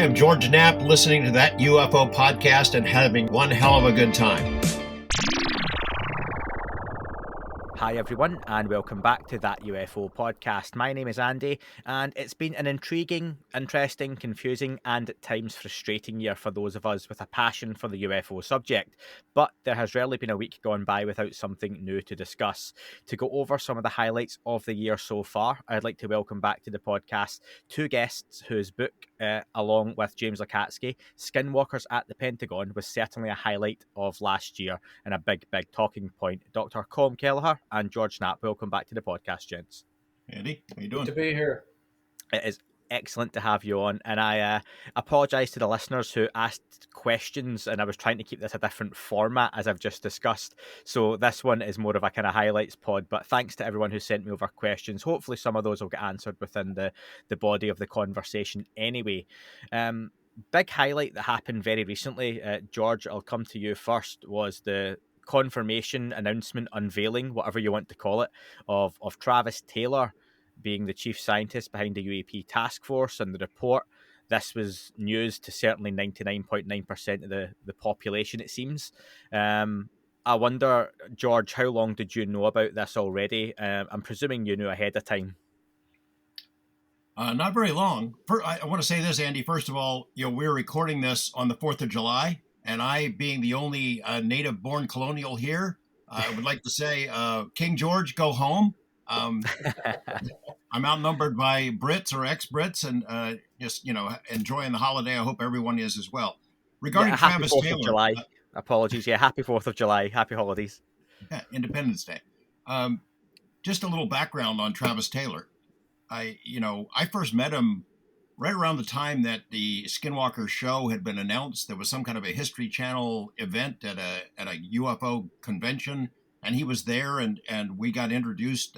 am George Knapp, listening to that UFO podcast and having one hell of a good time. Hi everyone, and welcome back to That UFO podcast. My name is Andy, and it's been an intriguing, interesting, confusing, and at times frustrating year for those of us with a passion for the UFO subject. But there has rarely been a week gone by without something new to discuss. To go over some of the highlights of the year so far, I'd like to welcome back to the podcast two guests whose book, along with James Lakatsky, Skinwalkers at the Pentagon, was certainly a highlight of last year and a big talking point. Dr. Colm Kelleher and George Knapp, welcome back to the podcast, gents. Andy, how you doing? Good to be here. It is excellent to have you on, and I apologise to the listeners who asked questions, and I was trying to keep this a different format as I've just discussed. So this one is more of a kind of highlights pod, but thanks to everyone who sent me over questions. Hopefully some of those will get answered within the body of the conversation anyway. Big highlight that happened very recently, George, I'll come to you first, was the confirmation, announcement, unveiling, whatever you want to call it, of Travis Taylor being the chief scientist behind the UAP task force and the report. This was news to certainly 99.9% of the population, it seems. I wonder, George, how long did you know about this already? I'm presuming you knew ahead of time. Not very long. I want to say this, Andy. First of all, we're recording this on the 4th of July. And I, being the only native-born colonial here, I would like to say, King George, go home. I'm outnumbered by Brits or ex-Brits, and just enjoying the holiday. I hope everyone is as well. Regarding Travis Taylor, Happy 4th of July. Apologies. Yeah, happy 4th of July. Happy holidays. Yeah, Independence Day. Just a little background on Travis Taylor. I first met him right around the time that the Skinwalker show had been announced. There was some kind of a History Channel event at a UFO convention, and he was there, and we got introduced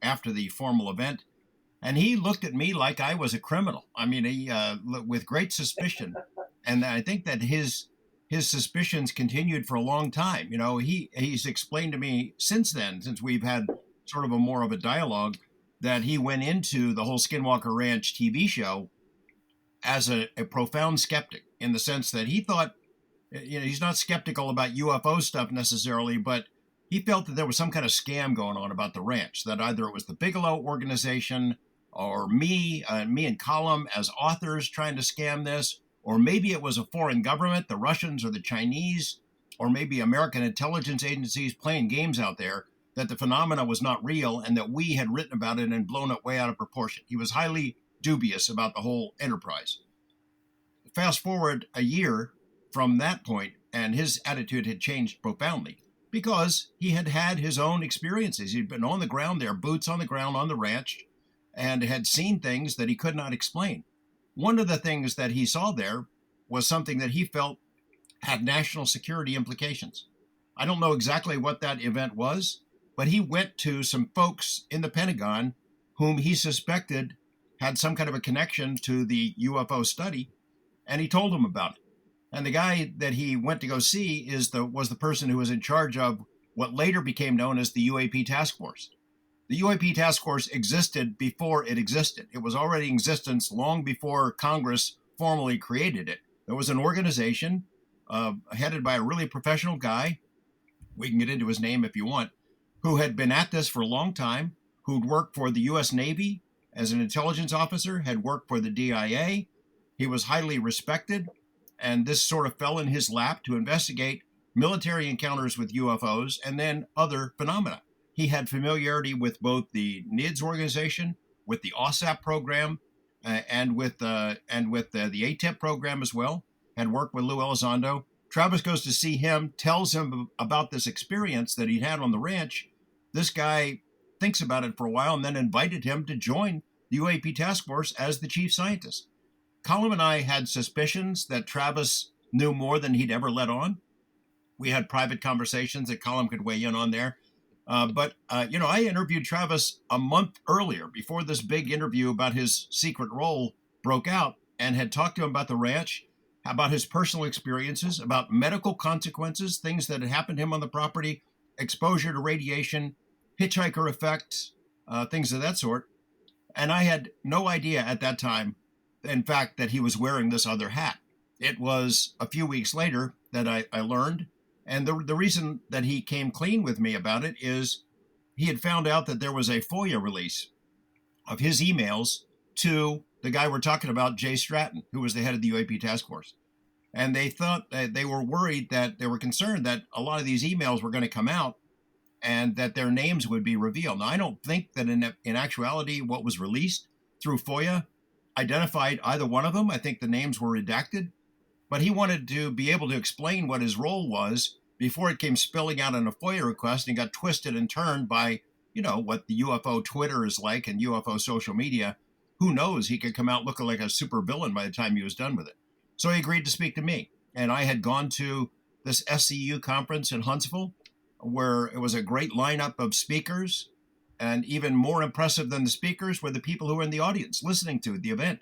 after the formal event. And he looked at me like I was a criminal. I mean, he with great suspicion, and I think that his suspicions continued for a long time. He's explained to me since then, since we've had sort of a more of a dialogue, that he went into the whole Skinwalker Ranch TV show as a profound skeptic, in the sense that he thought, he's not skeptical about UFO stuff necessarily, but he felt that there was some kind of scam going on about the ranch, that either it was the Bigelow organization or me and Colm as authors trying to scam this, or maybe it was a foreign government, the Russians or the Chinese, or maybe American intelligence agencies playing games out there, that the phenomena was not real and that we had written about it and blown it way out of proportion. He was highly dubious about the whole enterprise. Fast forward a year from that point, and his attitude had changed profoundly because he had had his own experiences. He'd been on the ground there, boots on the ground on the ranch, and had seen things that he could not explain. One of the things that he saw there was something that he felt had national security implications. I don't know exactly what that event was, but he went to some folks in the Pentagon whom he suspected had some kind of a connection to the UFO study, and he told them about it. And the guy that he went to go see was the person who was in charge of what later became known as the UAP Task Force. The UAP Task Force existed before it existed. It was already in existence long before Congress formally created it. There was an organization headed by a really professional guy, we can get into his name if you want, who had been at this for a long time, who'd worked for the U.S. Navy as an intelligence officer, had worked for the DIA. He was highly respected, and this sort of fell in his lap to investigate military encounters with UFOs and then other phenomena. He had familiarity with both the NIDS organization, with the OSAP program, and with the ATEP program as well. Had worked with Luis Elizondo. Travis goes to see him, tells him about this experience that he'd had on the ranch. This guy thinks about it for a while and then invited him to join the UAP task force as the chief scientist. Colm and I had suspicions that Travis knew more than he'd ever let on. We had private conversations that Colm could weigh in on there. But I interviewed Travis a month earlier, before this big interview about his secret role broke out, and had talked to him about the ranch, about his personal experiences, about medical consequences, things that had happened to him on the property, exposure to radiation, hitchhiker effects, things of that sort. And I had no idea at that time in fact, that he was wearing this other hat. It was a few weeks later that I learned. And the reason that he came clean with me about it is he had found out that there was a FOIA release of his emails to the guy we're talking about, Jay Stratton, who was the head of the UAP task force. And they thought that they were worried, that they were concerned that a lot of these emails were going to come out and that their names would be revealed. Now, I don't think that in actuality, what was released through FOIA identified either one of them. I think the names were redacted, but he wanted to be able to explain what his role was before it came spilling out in a FOIA request and got twisted and turned by, what the UFO Twitter is like and UFO social media. Who knows? He could come out looking like a super villain by the time he was done with it. So he agreed to speak to me. And I had gone to this SCU conference in Huntsville, where it was a great lineup of speakers. And even more impressive than the speakers were the people who were in the audience listening to the event.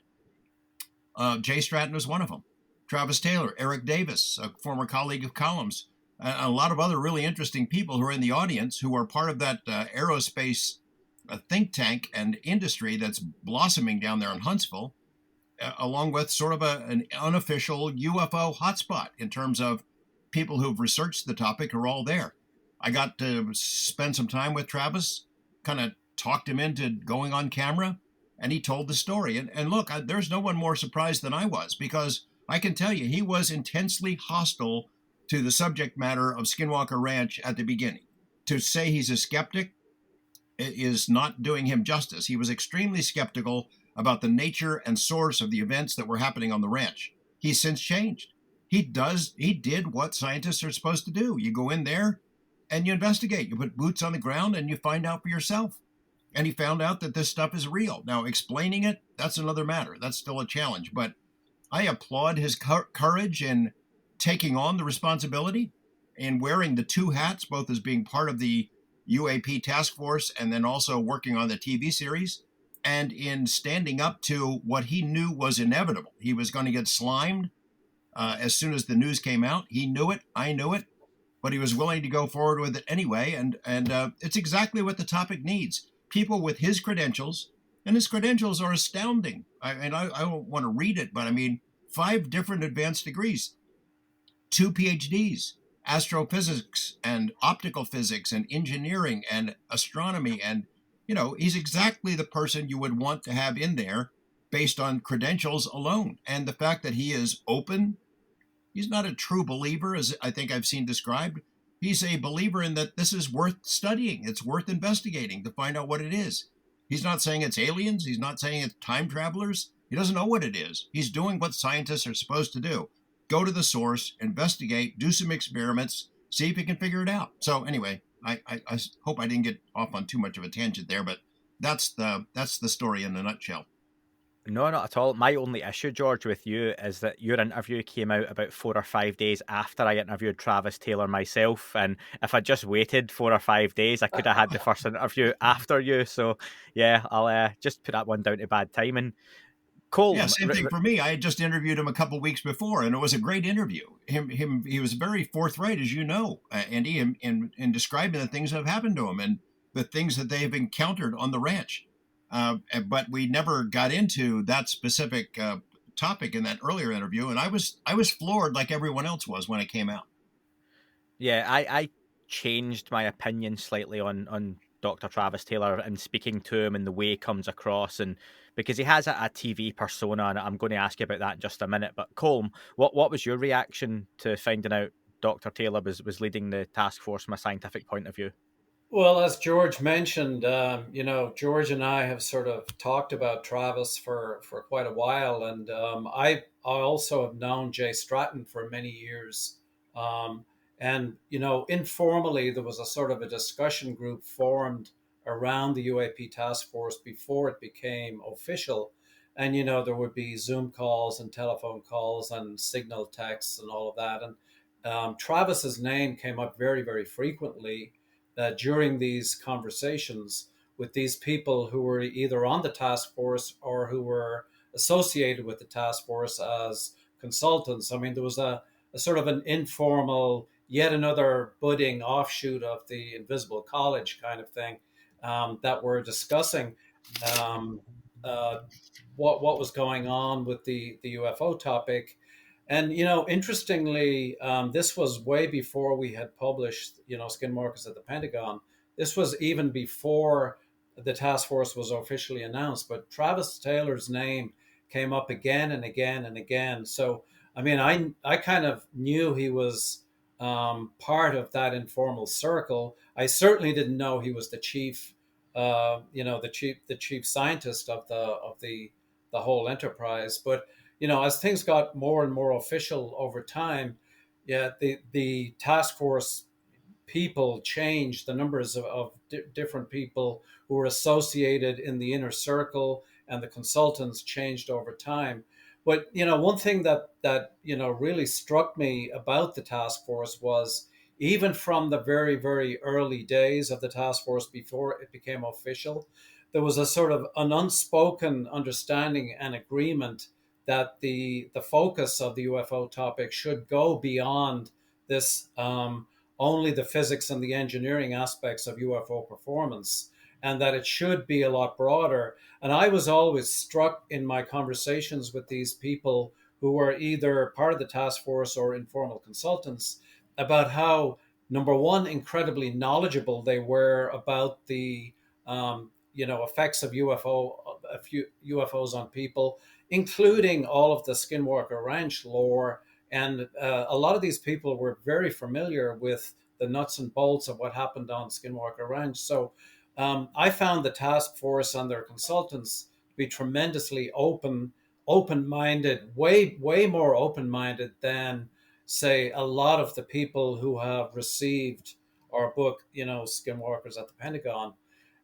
Jay Stratton was one of them. Travis Taylor, Eric Davis, a former colleague of Colum's, a lot of other really interesting people who are in the audience who are part of that aerospace think tank and industry that's blossoming down there in Huntsville, along with sort of an unofficial UFO hotspot in terms of people who've researched the topic are all there. I got to spend some time with Travis, kind of talked him into going on camera, and he told the story. And look, there's no one more surprised than I was, because I can tell you he was intensely hostile to the subject matter of Skinwalker Ranch at the beginning. To say he's a skeptic is not doing him justice. He was extremely skeptical about the nature and source of the events that were happening on the ranch. He's since changed. He did what scientists are supposed to do. You go in there and you investigate. You put boots on the ground and you find out for yourself. And he found out that this stuff is real. Now, explaining it, that's another matter. That's still a challenge. But I applaud his courage in taking on the responsibility and wearing the two hats, both as being part of the UAP task force and then also working on the TV series, and in standing up to what he knew was inevitable. He was going to get slimed as soon as the news came out. He knew it. I knew it. But he was willing to go forward with it anyway. And it's exactly what the topic needs. People with his credentials, and his credentials are astounding. I don't want to read it, but I mean, 5 different advanced degrees, 2 PhDs, astrophysics and optical physics and engineering and astronomy. And, he's exactly the person you would want to have in there based on credentials alone. And the fact that he is open, he's not a true believer, as I think I've seen described. He's a believer in that this is worth studying. It's worth investigating to find out what it is. He's not saying it's aliens. He's not saying it's time travelers. He doesn't know what it is. He's doing what scientists are supposed to do. Go to the source, investigate, do some experiments, see if you can figure it out. So anyway, I hope I didn't get off on too much of a tangent there, but that's the story in a nutshell. No, not at all. My only issue, George, with you is that your interview came out about 4 or 5 days after I interviewed Travis Taylor myself. And if I just waited 4 or 5 days, I could have had the first interview after you. So, yeah, I'll just put that one down to bad timing. Yeah, Colm, same thing for me. I had just interviewed him a couple weeks before, and it was a great interview. He was very forthright, as you know, Andy, in describing the things that have happened to him and the things that they have encountered on the ranch. But we never got into that specific topic in that earlier interview, and I was floored like everyone else was when it came out. Yeah, I changed my opinion slightly on Dr. Travis Taylor and speaking to him and the way he comes across, and because he has a TV persona, and I'm going to ask you about that in just a minute. But Colm, what was your reaction to finding out Dr. Taylor was leading the task force from a scientific point of view? Well, as George mentioned, George and I have sort of talked about Travis for quite a while, and I also have known Jay Stratton for many years. And informally, there was a sort of a discussion group formed around the UAP task force before it became official. And there would be Zoom calls and telephone calls and signal texts and all of that. And Travis's name came up very, very frequently during these conversations with these people who were either on the task force or who were associated with the task force as consultants. I mean, there was a sort of an informal, yet another budding offshoot of the Invisible College kind of thing that we're discussing. uh, what was going on with the UFO topic. And interestingly, this was way before we had published Skinwalkers at the Pentagon. This was even before the task force was officially announced. But Travis Taylor's name came up again and again and again. So I mean, I kind of knew he was part of that informal circle. I certainly didn't know he was the chief, the chief scientist of the whole enterprise. But as things got more and more official over time, yeah, the task force people changed. The numbers of different people who were associated in the inner circle and the consultants changed over time. But one thing that really struck me about the task force was, even from the very, very early days of the task force before it became official, there was a sort of an unspoken understanding and agreement that the focus of the UFO topic should go beyond this, only the physics and the engineering aspects of UFO performance, and that it should be a lot broader. And I was always struck in my conversations with these people who were either part of the task force or informal consultants about how, number one, incredibly knowledgeable they were about the effects of UFOs on people, including all of the Skinwalker Ranch lore. And a lot of these people were very familiar with the nuts and bolts of what happened on Skinwalker Ranch. So I found the task force and their consultants to be tremendously open-minded, way more open-minded than, say, a lot of the people who have received our book, Skinwalkers at the Pentagon.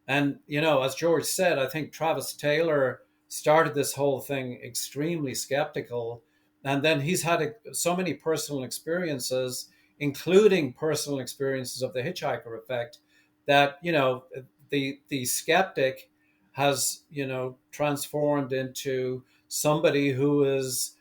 And, as George said, I think Travis Taylor started this whole thing extremely skeptical. And then he's had so many personal experiences, including personal experiences of the hitchhiker effect, that, the skeptic has, transformed into somebody who is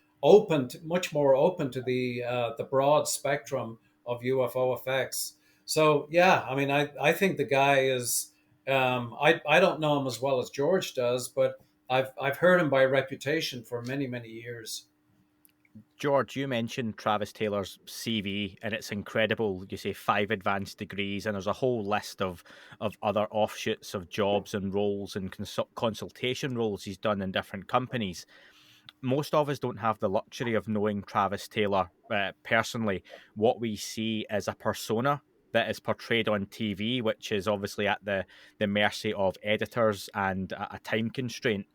much more open to the broad spectrum of UFO effects. So, yeah, I mean, I think the guy is, I don't know him as well as George does, but I've heard him by reputation for many, many years. George, you mentioned Travis Taylor's CV, and it's incredible. You say 5 advanced degrees, and there's a whole list of other offshoots of jobs and roles and consultation roles he's done in different companies. Most of us don't have the luxury of knowing Travis Taylor personally. What we see is a persona that is portrayed on TV, which is obviously at the mercy of editors and a time constraint.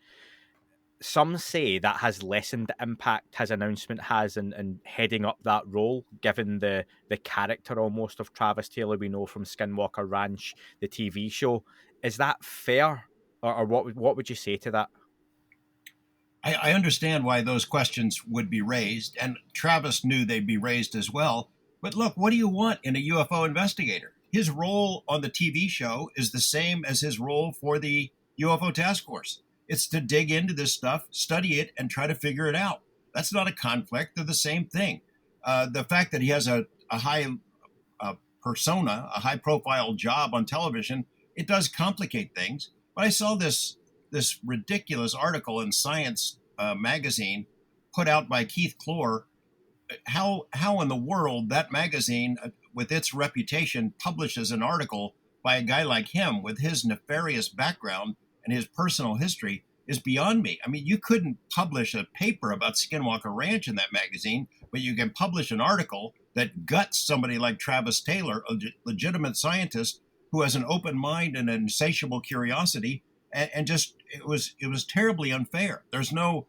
Some say that has lessened the impact his announcement has in heading up that role, given the character almost of Travis Taylor we know from Skinwalker Ranch, the TV show. Is that fair, or what would you say to that? I understand why those questions would be raised, and Travis knew they'd be raised as well. But look, what do you want in a UFO investigator? His role on the TV show is the same as his role for the UFO task force. It's to dig into this stuff, study it, and try to figure it out. That's not a conflict. They're the same thing. The fact that he has a high persona, a high profile job on television, it does complicate things. But I saw this ridiculous article in Science magazine put out by Keith Clore. How in the world that magazine, with its reputation, publishes an article by a guy like him with his nefarious background and his personal history is beyond me. I mean, you couldn't publish a paper about Skinwalker Ranch in that magazine, but you can publish an article that guts somebody like Travis Taylor, a legitimate scientist who has an open mind and an insatiable curiosity, and just it was terribly unfair. There's no,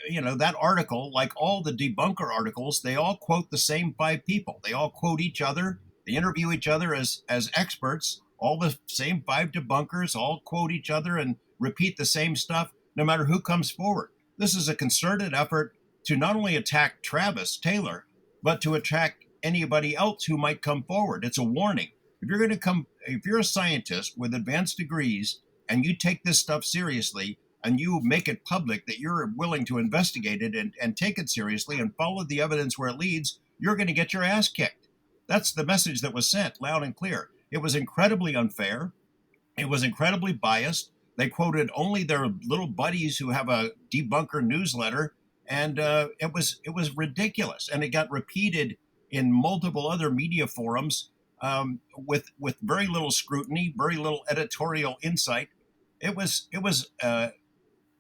that article, like all the debunker articles, they all quote the same 5 people. They all quote each other. They interview each other as experts. All the same 5 debunkers all quote each other and repeat the same stuff, no matter who comes forward. This is a concerted effort to not only attack Travis Taylor, but to attack anybody else who might come forward. It's a warning. If you're a scientist with advanced degrees and you take this stuff seriously, and you make it public that you're willing to investigate it and take it seriously and follow the evidence where it leads, you're going to get your ass kicked. That's the message that was sent loud and clear. It was incredibly unfair. It was incredibly biased. They quoted only their little buddies who have a debunker newsletter, and it was ridiculous. And it got repeated in multiple other media forums, with very little scrutiny, very little editorial insight. It was.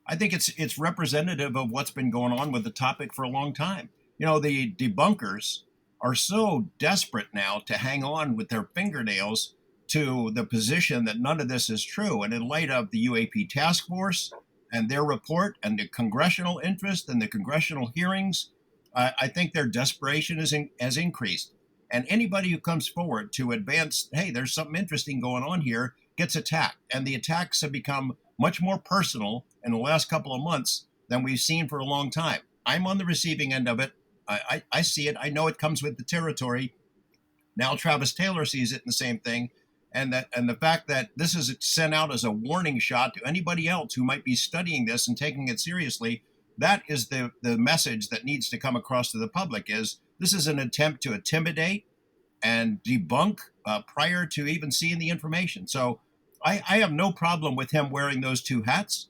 I think it's representative of what's been going on with the topic for a long time. The debunkers are so desperate now to hang on with their fingernails to the position that none of this is true. And in light of the UAP task force and their report and the congressional interest and the congressional hearings, I think their desperation has increased. And anybody who comes forward to advance, hey, there's something interesting going on here, gets attacked. And the attacks have become much more personal in the last couple of months than we've seen for a long time. I'm on the receiving end of it. I see it. I know it comes with the territory. Now Travis Taylor sees it in the same thing. And the fact that this is sent out as a warning shot to anybody else who might be studying this and taking it seriously, that is the message that needs to come across to the public. Is this is an attempt to intimidate and debunk prior to even seeing the information. So I have no problem with him wearing those two hats.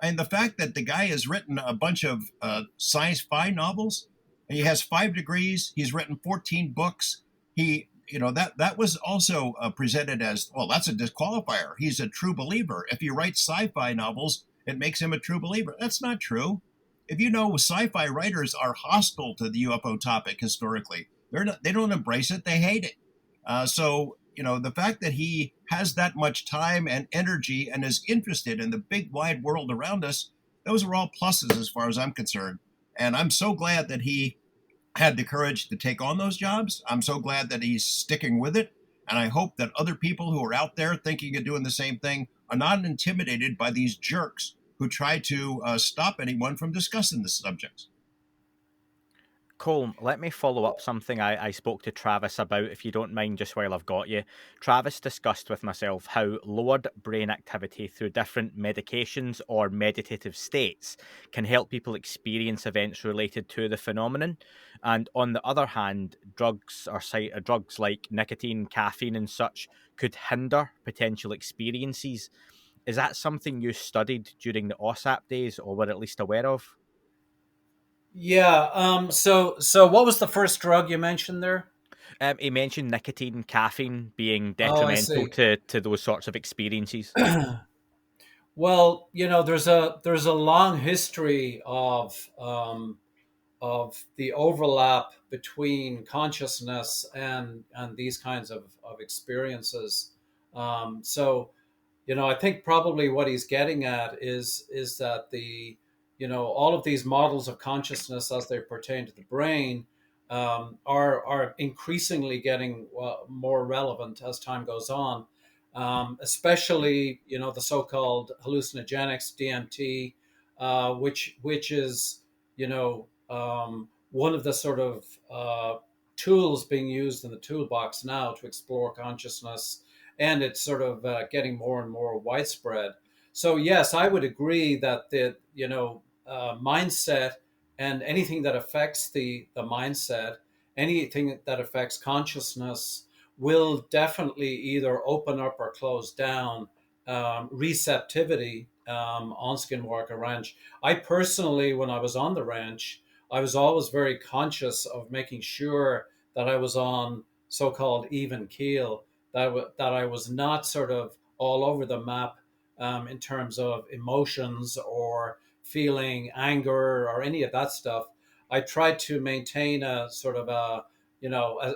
And the fact that the guy has written a bunch of sci-fi novels, he has 5 degrees, he's written 14 books. That was also presented as, well, that's a disqualifier. He's a true believer. If he writes sci-fi novels, it makes him a true believer. That's not true. If you know, sci-fi writers are hostile to the UFO topic historically. They don't embrace it. They hate it. So the fact that he has that much time and energy and is interested in the big wide world around us, those are all pluses as far as I'm concerned. And I'm so glad that he had the courage to take on those jobs. I'm so glad that he's sticking with it. And I hope that other people who are out there thinking of doing the same thing are not intimidated by these jerks who try to stop anyone from discussing this subject. Colm, let me follow up something I spoke to Travis about, if you don't mind, just while I've got you. Travis discussed with myself how lowered brain activity through different medications or meditative states can help people experience events related to the phenomenon. And on the other hand, drugs like nicotine, caffeine, and such could hinder potential experiences. Is that something you studied during the OSAP days, or were at least aware of? Yeah. So what was the first drug you mentioned there? He mentioned nicotine, caffeine being Oh, I detrimental see. to those sorts of experiences. Well, there's a long history of the overlap between consciousness and these kinds of experiences. So I think probably what he's getting at is that all of these models of consciousness as they pertain to the brain are increasingly getting more relevant as time goes on, especially the so-called hallucinogenics, DMT, which is one of the sort of tools being used in the toolbox now to explore consciousness, and it's sort of getting more and more widespread. So yes, I would agree that the mindset and anything that affects the mindset, anything that affects consciousness, will definitely either open up or close down receptivity on Skinwalker Ranch. I personally, when I was on the ranch, I was always very conscious of making sure that I was on so-called even keel, that I was not sort of all over the map in terms of emotions or feeling anger or any of that stuff. I tried to maintain a sort of a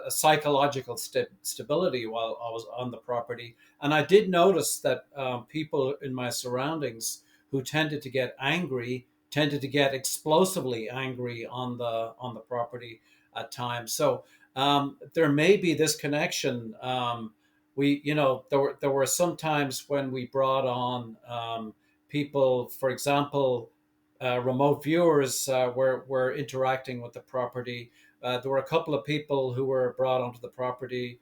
psychological stability while I was on the property. And I did notice that people in my surroundings who tended to get angry tended to get explosively angry on the property at times. So there may be this connection. There were some times when we brought on people, for example, remote viewers were interacting with the property. There were a couple of people who were brought onto the property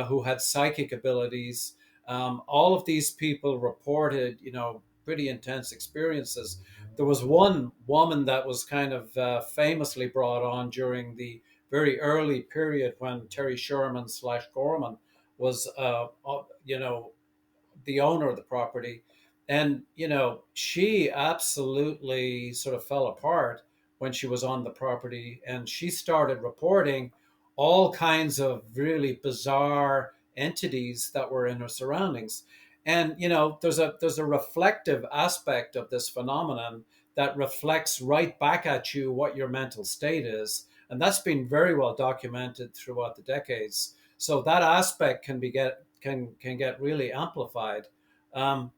who had psychic abilities. All of these people reported, pretty intense experiences. There was one woman that was kind of famously brought on during the very early period when Terry Sherman / Gorman was, the owner of the property. And, she absolutely sort of fell apart when she was on the property, and she started reporting all kinds of really bizarre entities that were in her surroundings. And, there's a reflective aspect of this phenomenon that reflects right back at you what your mental state is. And that's been very well documented throughout the decades. So that aspect can get really amplified. Um,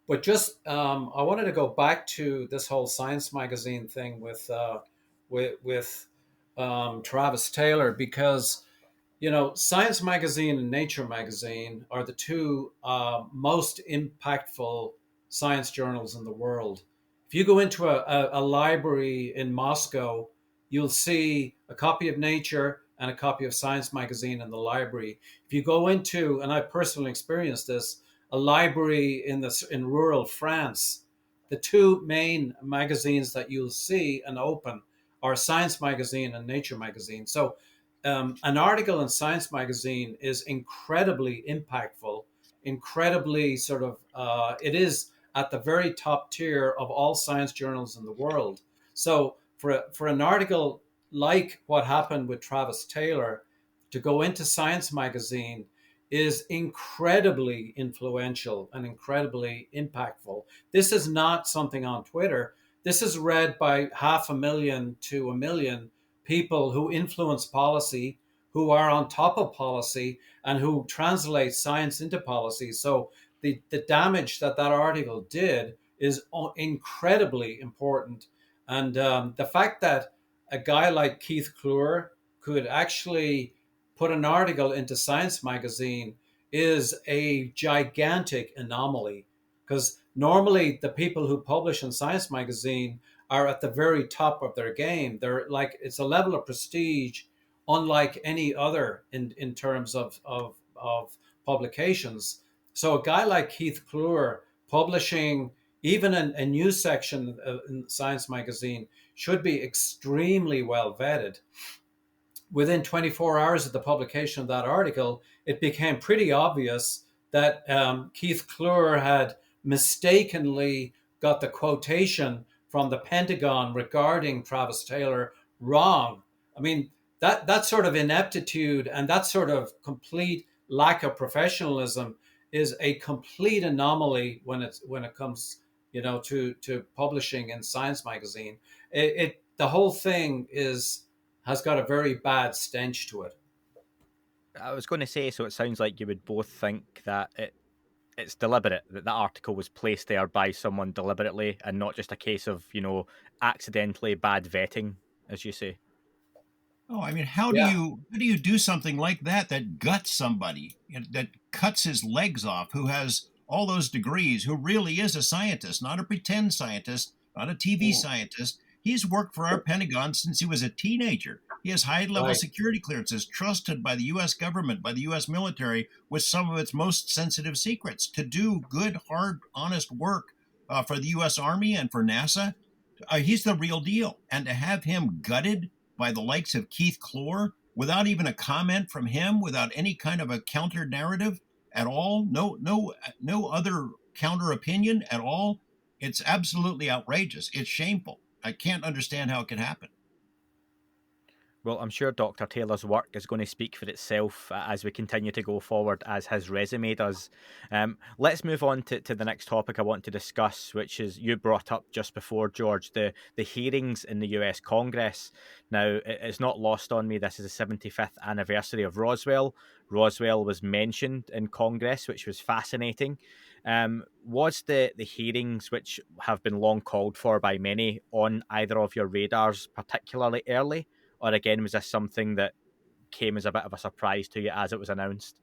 but just I wanted to go back to this whole science magazine thing with Travis Taylor, because Science Magazine and Nature Magazine are the two most impactful science journals in the world. If you go into a library in Moscow, you'll see a copy of Nature and a copy of Science Magazine in the library. If you go into, and I personally experienced this, a library in rural France, the two main magazines that you'll see and open are Science Magazine and Nature Magazine. So an article in Science Magazine is incredibly impactful, incredibly it is at the very top tier of all science journals in the world. So for an article like what happened with Travis Taylor to go into Science Magazine is incredibly influential and incredibly impactful. This is not something on Twitter. This is read by 500,000 to 1 million people who influence policy, who are on top of policy, and who translate science into policy. So the damage that article did is incredibly important. And the fact that a guy like Keith Clure could actually put an article into Science Magazine is a gigantic anomaly, because normally the people who publish in Science Magazine are at the very top of their game. They're like, it's a level of prestige unlike any other in terms of publications. So a guy like Keith Clure publishing even a news section in Science Magazine should be extremely well vetted. Within 24 hours of the publication of that article, it became pretty obvious that Keith Clure had mistakenly got the quotation from the Pentagon regarding Travis Taylor wrong. I mean, that sort of ineptitude and that sort of complete lack of professionalism is a complete anomaly when it comes, to publishing in Science Magazine. The whole thing has got a very bad stench to it. I was going to say, so it sounds like you would both think that it's deliberate, that the article was placed there by someone deliberately and not just a case of, accidentally bad vetting, as you say. Oh, I mean, how do Yeah. you do something like that guts somebody, that cuts his legs off, who has all those degrees, who really is a scientist, not a pretend scientist, not a TV Mm. scientist. He's worked for our Pentagon since he was a teenager. He has high-level Right. security clearances, trusted by the U.S. government, by the U.S. military, with some of its most sensitive secrets, to do good, hard, honest work for the U.S. Army and for NASA. He's the real deal. And to have him gutted by the likes of Keith Clure without even a comment from him, without any kind of a counter narrative at all, no other counter opinion at all. It's absolutely outrageous. It's shameful. I can't understand how it could happen. Well, I'm sure Dr. Taylor's work is going to speak for itself as we continue to go forward, as his resume does. Let's move on to the next topic I want to discuss, which is you brought up just before, George, the hearings in the US Congress. Now, it's not lost on me, this is the 75th anniversary of Roswell. Roswell was mentioned in Congress, which was fascinating. Was the hearings, which have been long called for by many, on either of your radars particularly early? Or again, was this something that came as a bit of a surprise to you as it was announced?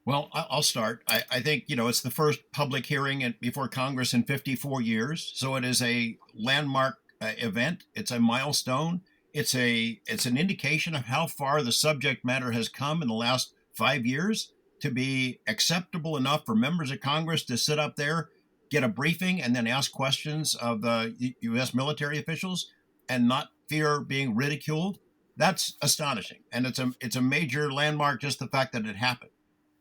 Well, I'll start. I think, it's the first public hearing before Congress in 54 years. So it is a landmark event. It's a milestone. It's an indication of how far the subject matter has come in the last 5 years to be acceptable enough for members of Congress to sit up there, get a briefing, and then ask questions of the U.S. military officials and not fear being ridiculed. That's astonishing. And it's a major landmark, just the fact that it happened.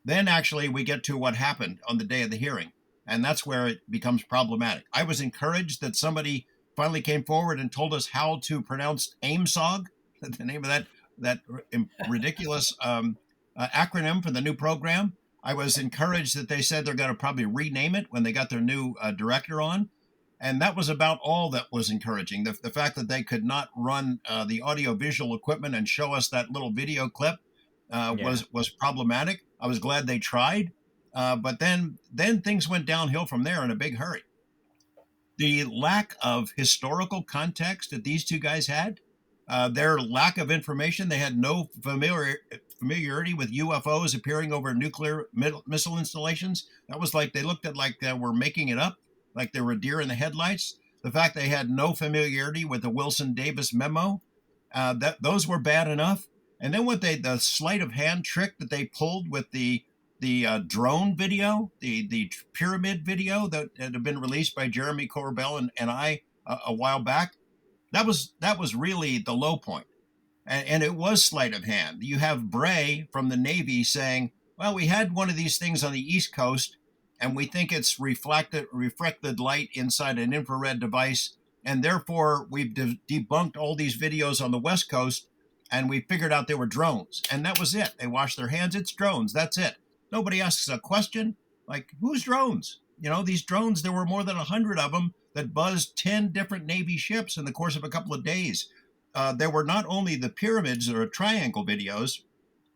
Then actually we get to what happened on the day of the hearing. And that's where it becomes problematic. I was encouraged that somebody finally came forward and told us how to pronounce AIMSOG, the name of that ridiculous acronym for the new program. I was encouraged that they said they're going to probably rename it when they got their new director on. And that was about all that was encouraging. The fact that they could not run the audio-visual equipment and show us that little video clip was problematic. I was glad they tried, but then things went downhill from there in a big hurry. The lack of historical context that these two guys had, their lack of information, they had no familiarity with UFOs appearing over nuclear missile installations. That was like they looked at like they were making it up, like they were deer in the headlights. The fact they had no familiarity with the Wilson Davis memo, that those were bad enough. And then the sleight of hand trick that they pulled with the drone video, the pyramid video that had been released by Jeremy Corbell and I a while back, that was really the low point. And it was sleight of hand. You have Bray from the Navy saying, well, we had one of these things on the East Coast, and we think it's reflected light inside an infrared device, and therefore we've debunked all these videos on the West Coast, and we figured out they were drones. And that was it. They washed their hands. It's drones. That's it. Nobody asks a question like, whose drones? These drones, there were more than 100 of them that buzzed 10 different Navy ships in the course of a couple of days. There were not only the pyramids or triangle videos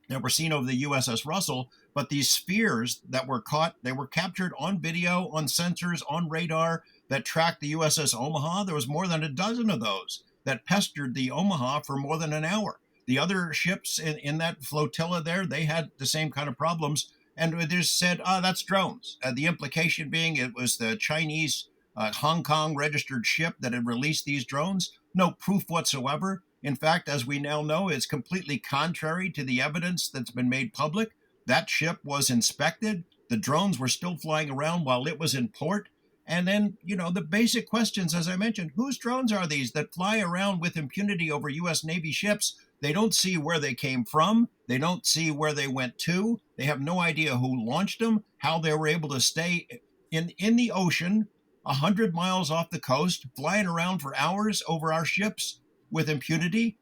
that were seen over the USS Russell, but these spheres that were caught, they were captured on video, on sensors, on radar that tracked the USS Omaha. There was more than a dozen of those that pestered the Omaha for more than an hour. The other ships in that flotilla there, they had the same kind of problems. And they just said, that's drones. The implication being it was the Chinese Hong Kong registered ship that had released these drones. No proof whatsoever. In fact, as we now know, it's completely contrary to the evidence that's been made public. That ship was inspected. The drones were still flying around while it was in port. And then, the basic questions, as I mentioned, whose drones are these that fly around with impunity over U.S. Navy ships? They don't see where they came from. They don't see where they went to. They have no idea who launched them, how they were able to stay in the ocean 100 miles off the coast, flying around for hours over our ships with impunity.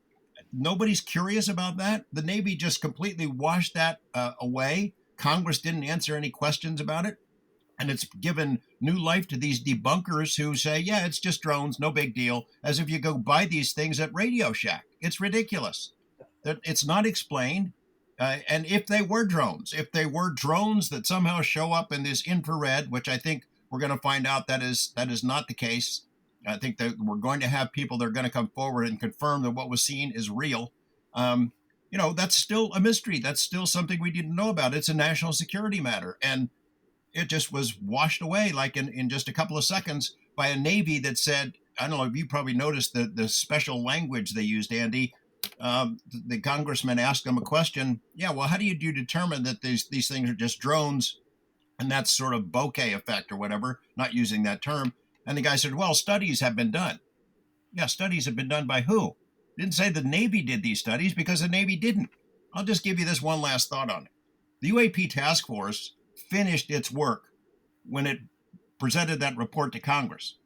Nobody's curious about that. The Navy just completely washed that away. Congress didn't answer any questions about it. And it's given new life to these debunkers who say, yeah, it's just drones, no big deal, as if you go buy these things at Radio Shack. It's ridiculous. It's not explained. And if they were drones that somehow show up in this infrared, which I think we're going to find out that is not the case. I think that we're going to have people that are going to come forward and confirm that what was seen is real. That's still a mystery. That's still something we didn't know about. It's a national security matter. And it just was washed away like in just a couple of seconds by a Navy that said, I don't know if you probably noticed the special language they used, Andy. The congressman asked them a question. Yeah, well, how do you determine that these things are just drones? And that's sort of bokeh effect or whatever, not using that term. And the guy said, well, studies have been done. Yeah, studies have been done by who? Didn't say the Navy did these studies because the Navy didn't. I'll just give you this one last thought on it. The UAP task force finished its work when it presented that report to Congress.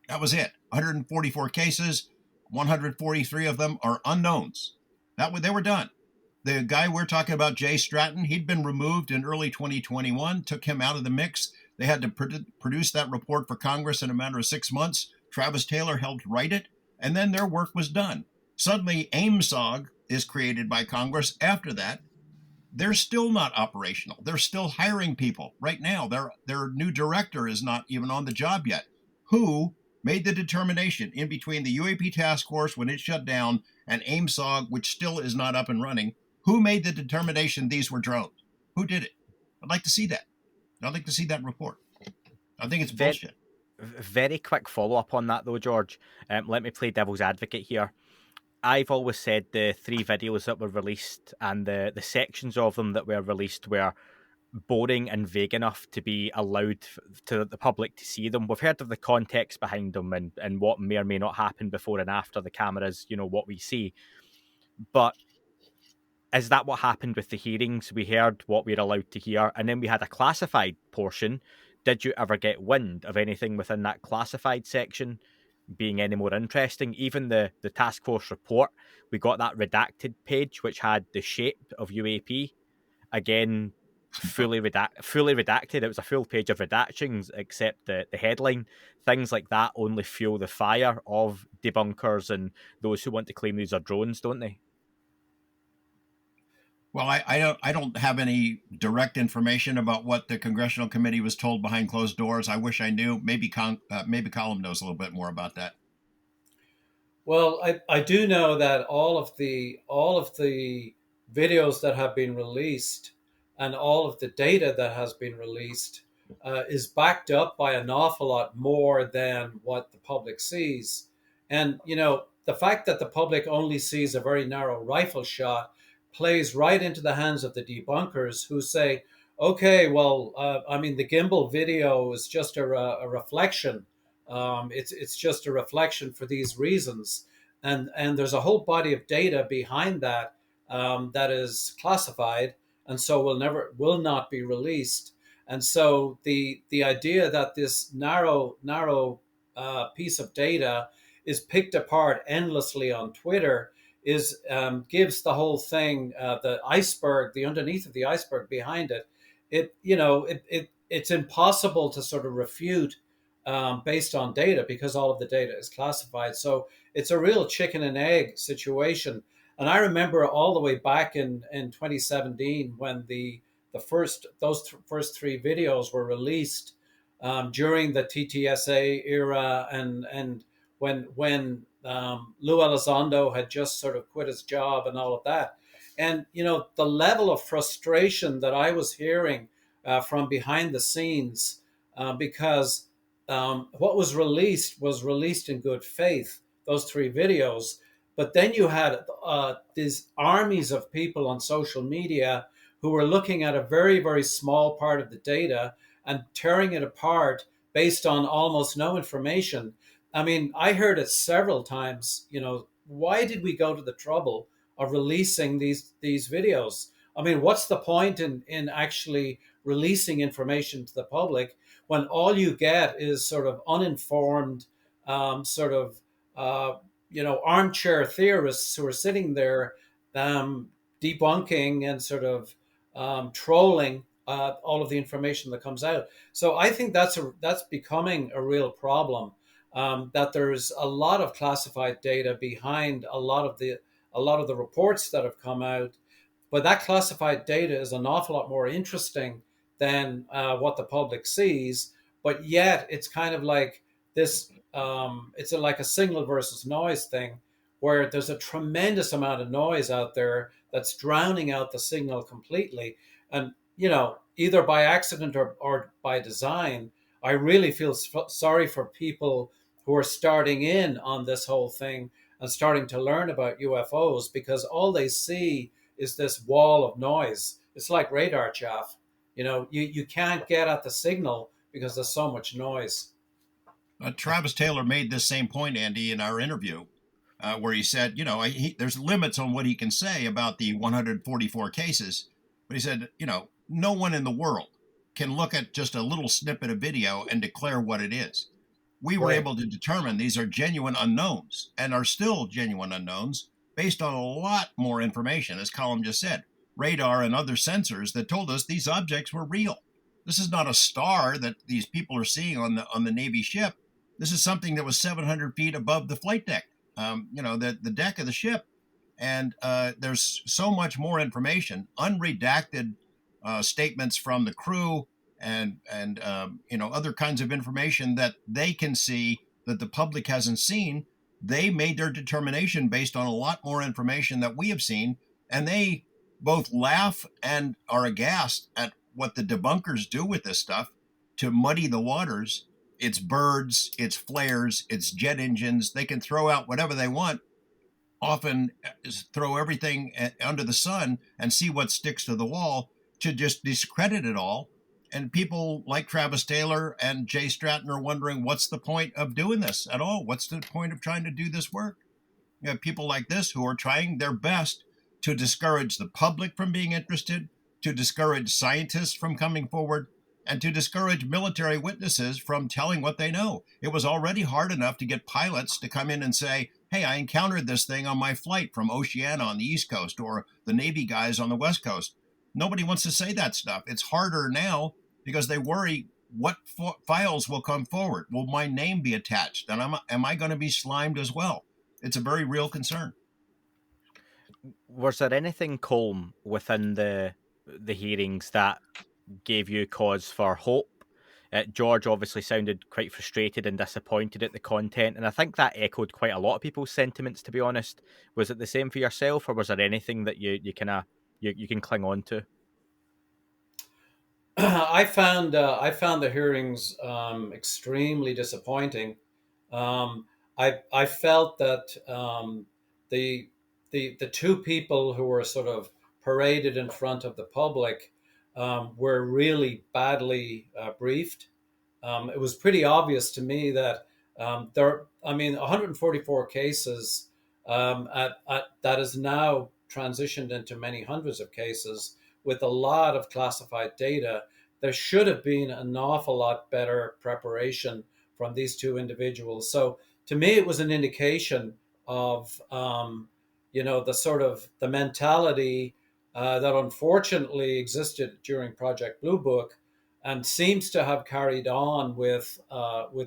That was it. 144 cases, 143 of them are unknowns. They were done. The guy we're talking about, Jay Stratton, he'd been removed in early 2021, took him out of the mix. They had to produce that report for Congress in a matter of 6 months. Travis Taylor helped write it, and then their work was done. Suddenly, AIMSOG is created by Congress after that. They're still not operational. They're still hiring people right now. Their new director is not even on the job yet. Who made the determination in between the UAP task force when it shut down and AIMSOG, which still is not up and running? Who made the determination these were drones? Who did it? I'd like to see that. I'd like to see that report. I think it's bullshit. Very quick follow-up on that, though, George. Let me play devil's advocate here. I've always said the 3 videos that were released and the sections of them that were released were boring and vague enough to be allowed to the public to see them. We've heard of the context behind them and what may or may not happen before and after the cameras, what we see. But is that what happened with the hearings? We heard what we were allowed to hear, and then we had a classified portion. Did you ever get wind of anything within that classified section being any more interesting? Even the task force report, we got that redacted page, which had the shape of UAP. Again, fully redacted. It was a full page of redactions, except the headline. Things like that only fuel the fire of debunkers and those who want to claim these are drones, don't they? Well, I don't have any direct information about what the congressional committee was told behind closed doors. I wish I knew. Maybe Colm knows a little bit more about that. Well, I do know that all of the videos that have been released and all of the data that has been released is backed up by an awful lot more than what the public sees. And the fact that the public only sees a very narrow rifle shot plays right into the hands of the debunkers, who say, okay, well, I mean, the gimbal video is just a reflection. It's just a reflection for these reasons, and there's a whole body of data behind that that is classified, and so will not be released. And so the idea that this narrow piece of data is picked apart endlessly on Twitter is gives the whole thing the iceberg, the underneath of the iceberg behind it. It's impossible to sort of refute based on data, because all of the data is classified. So it's a real chicken and egg situation. And I remember all the way back in 2017 when those first three videos were released during the TTSA era, and when Lou Elizondo had just sort of quit his job and all of that. And the level of frustration that I was hearing from behind the scenes, because what was released in good faith, those three videos. But then you had these armies of people on social media who were looking at a very, very small part of the data and tearing it apart based on almost no information. I mean, I heard it several times, why did we go to the trouble of releasing these videos? I mean, what's the point in actually releasing information to the public when all you get is sort of uninformed, armchair theorists who are sitting there debunking and sort of trolling all of the information that comes out. So I think that's becoming a real problem. That there's a lot of classified data behind a lot of the reports that have come out, but that classified data is an awful lot more interesting than what the public sees. But yet it's kind of like this. It's like a signal versus noise thing, where there's a tremendous amount of noise out there that's drowning out the signal completely. And either by accident or by design, I really feel sorry for people who are starting in on this whole thing and starting to learn about UFOs, because all they see is this wall of noise. It's like radar chaff. You can't get at the signal because there's so much noise. Travis Taylor made this same point, Andy, in our interview, where he said, there's limits on what he can say about the 144 cases. But he said, no one in the world can look at just a little snippet of video and declare what it is. We were able to determine these are genuine unknowns, and are still genuine unknowns, based on a lot more information, as Colm just said, radar and other sensors that told us these objects were real. This is not a star that these people are seeing on the Navy ship. This is something that was 700 feet above the flight deck, the deck of the ship. And there's so much more information, unredacted statements from the crew, and other kinds of information that they can see that the public hasn't seen. They made their determination based on a lot more information that we have seen, and they both laugh and are aghast at what the debunkers do with this stuff to muddy the waters. It's birds, it's flares, it's jet engines. They can throw out whatever they want, often throw everything under the sun and see what sticks to the wall to just discredit it all. And people like Travis Taylor and Jay Stratton are wondering, what's the point of doing this at all? What's the point of trying to do this work? You have people like this who are trying their best to discourage the public from being interested, to discourage scientists from coming forward, and to discourage military witnesses from telling what they know. It was already hard enough to get pilots to come in and say, hey, I encountered this thing on my flight from Oceana on the East Coast, or the Navy guys on the West Coast. Nobody wants to say that stuff. It's harder now because they worry what files will come forward. Will my name be attached? And am I going to be slimed as well? It's a very real concern. Was there anything, Colm, within the hearings that gave you cause for hope? George obviously sounded quite frustrated and disappointed at the content, and I think that echoed quite a lot of people's sentiments, to be honest. Was it the same for yourself, or was there anything that you can cling on to? I found the hearings extremely disappointing. I felt that the two people who were sort of paraded in front of the public were really badly briefed. It was pretty obvious to me that 144 cases that is now transitioned into many hundreds of cases with a lot of classified data. There should have been an awful lot better preparation from these two individuals. So to me, it was an indication of the sort of the mentality that unfortunately existed during Project Blue Book, and seems to have carried on with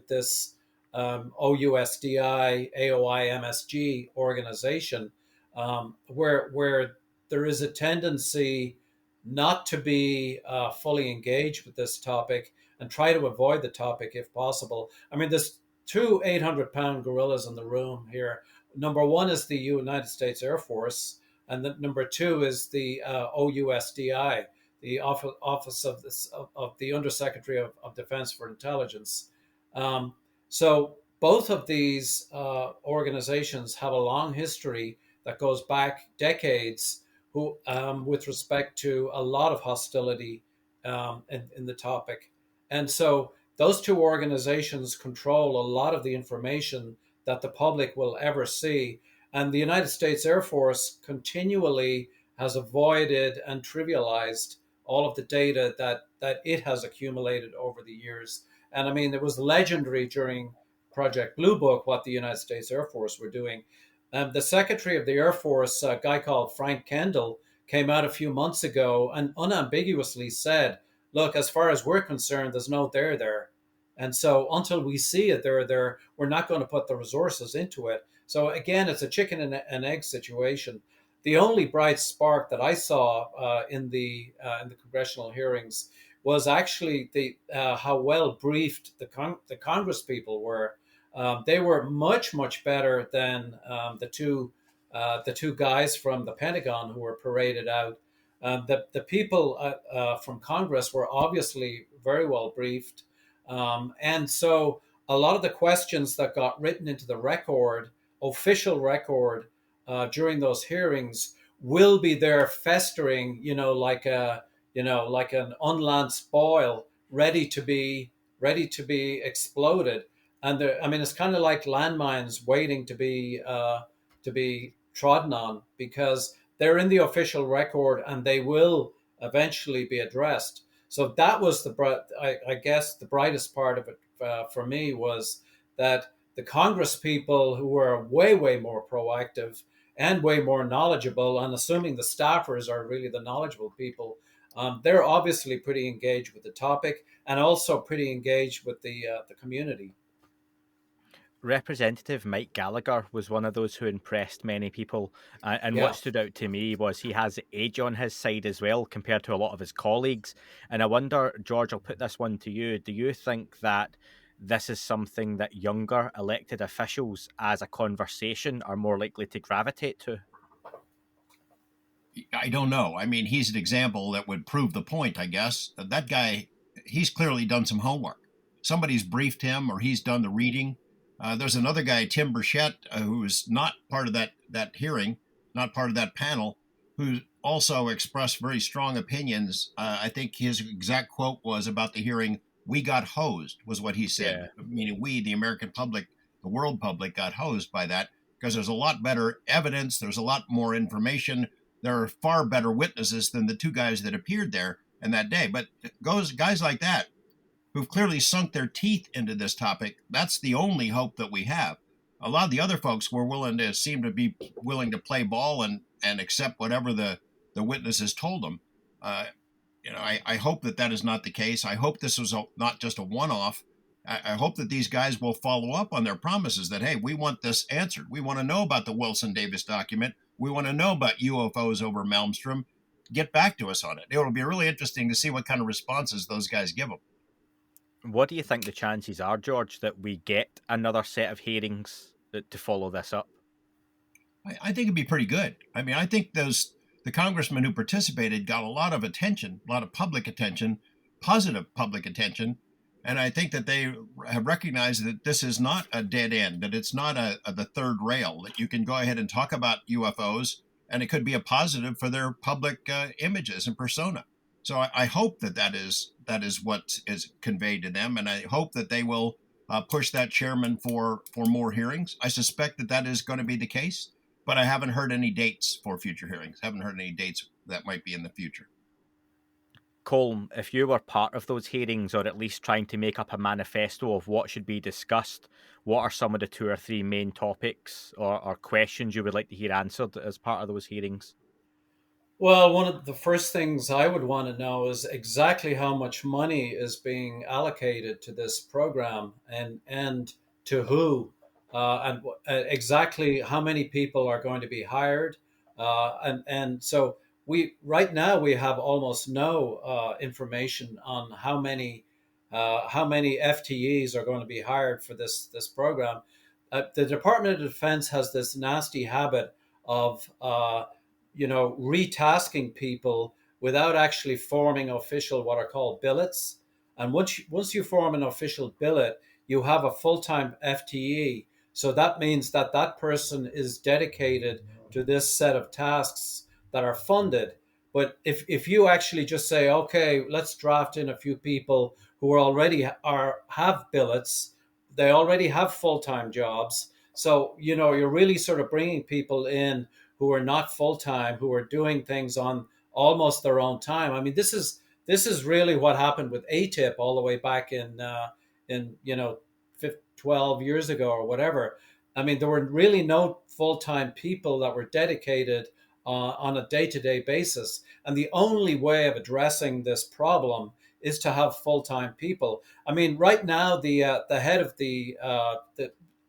this OUSDI, AOI, MSG organization, where there is a tendency not to be fully engaged with this topic and try to avoid the topic if possible. I mean, there's two 800-pound gorillas in the room here. Number one is the United States Air Force, and number two is the OUSDI, the Office of the Undersecretary of Defense for Intelligence. So both of these organizations have a long history that goes back decades, with respect to a lot of hostility in the topic. And so those two organizations control a lot of the information that the public will ever see. And the United States Air Force continually has avoided and trivialized all of the data that it has accumulated over the years. And I mean, it was legendary during Project Blue Book what the United States Air Force were doing. The Secretary of the Air Force, a guy called Frank Kendall, came out a few months ago and unambiguously said, look, as far as we're concerned, there's no there there. And so until we see it there, we're not going to put the resources into it. So again, it's a chicken and egg situation. The only bright spark that I saw in the congressional hearings was actually how well briefed the Congress people were. They were much better than the two guys from the Pentagon who were paraded out. The people from Congress were obviously very well briefed, and so a lot of the questions that got written into the record, official record, during those hearings, will be there festering, like an unlanced boil, ready to be exploded. And it's kind of like landmines waiting to be trodden on, because they're in the official record and they will eventually be addressed. So that was I guess the brightest part of it for me, was that the Congress people, who were way more proactive and way more knowledgeable, and assuming the staffers are really the knowledgeable people, they're obviously pretty engaged with the topic and also pretty engaged with the community. Representative Mike Gallagher was one of those who impressed many people. And what stood out to me was he has age on his side as well, compared to a lot of his colleagues. And I wonder, George, I'll put this one to you. Do you think that this is something that younger elected officials as a conversation are more likely to gravitate to? I don't know. I mean, he's an example that would prove the point, I guess. That guy, he's clearly done some homework. Somebody's briefed him, or he's done the reading. There's another guy, Tim Burchett, who's not part of that hearing, not part of that panel, who also expressed very strong opinions. I think his exact quote was about the hearing, "We got hosed," was what he said. Yeah. Meaning we, the American public, the world public, got hosed by that, because there's a lot better evidence. There's a lot more information. there are far better witnesses than the two guys that appeared there in that day. But guys like that who've clearly sunk their teeth into this topic, that's the only hope that we have. A lot of the other folks seem to be willing to play ball and accept whatever the witnesses told them. I hope that is not the case. I hope this was not just a one-off. I hope that these guys will follow up on their promises that, hey, we want this answered. We want to know about the Wilson Davis document. We want to know about UFOs over Malmstrom. Get back to us on it. It'll be really interesting to see what kind of responses those guys give them. What do you think the chances are, George, that we get another set of hearings to follow this up? I think it'd be pretty good. I mean, I think the congressmen who participated got a lot of attention, a lot of public attention, positive public attention. And I think that they have recognized that this is not a dead end, that it's not the third rail, that you can go ahead and talk about UFOs, and it could be a positive for their public images and persona. So I hope that is what is conveyed to them, and I hope that they will push that chairman for more hearings. I suspect that is going to be the case, but I haven't heard any dates for future hearings. Haven't heard any dates that might be in the future. Colm, if you were part of those hearings, or at least trying to make up a manifesto of what should be discussed, what are some of the 2 or 3 main topics or questions you would like to hear answered as part of those hearings? Well, one of the first things I would want to know is exactly how much money is being allocated to this program, and to who, and exactly how many people are going to be hired, and so right now we have almost no information on how many FTEs are going to be hired for this program. The Department of Defense has this nasty habit of retasking people without actually forming official what are called billets. And once you form an official billet, you have a full-time FTE. So that means that person is dedicated to this set of tasks that are funded. But if you actually just say, okay, let's draft in a few people who have billets, they already have full-time jobs. So, you're really sort of bringing people in who are not full-time, who are doing things on almost their own time. I mean, this is really what happened with ATIP all the way back in 12 years ago or whatever. I mean, there were really no full-time people that were dedicated on a day-to-day basis. And the only way of addressing this problem is to have full-time people. I mean, right now, the head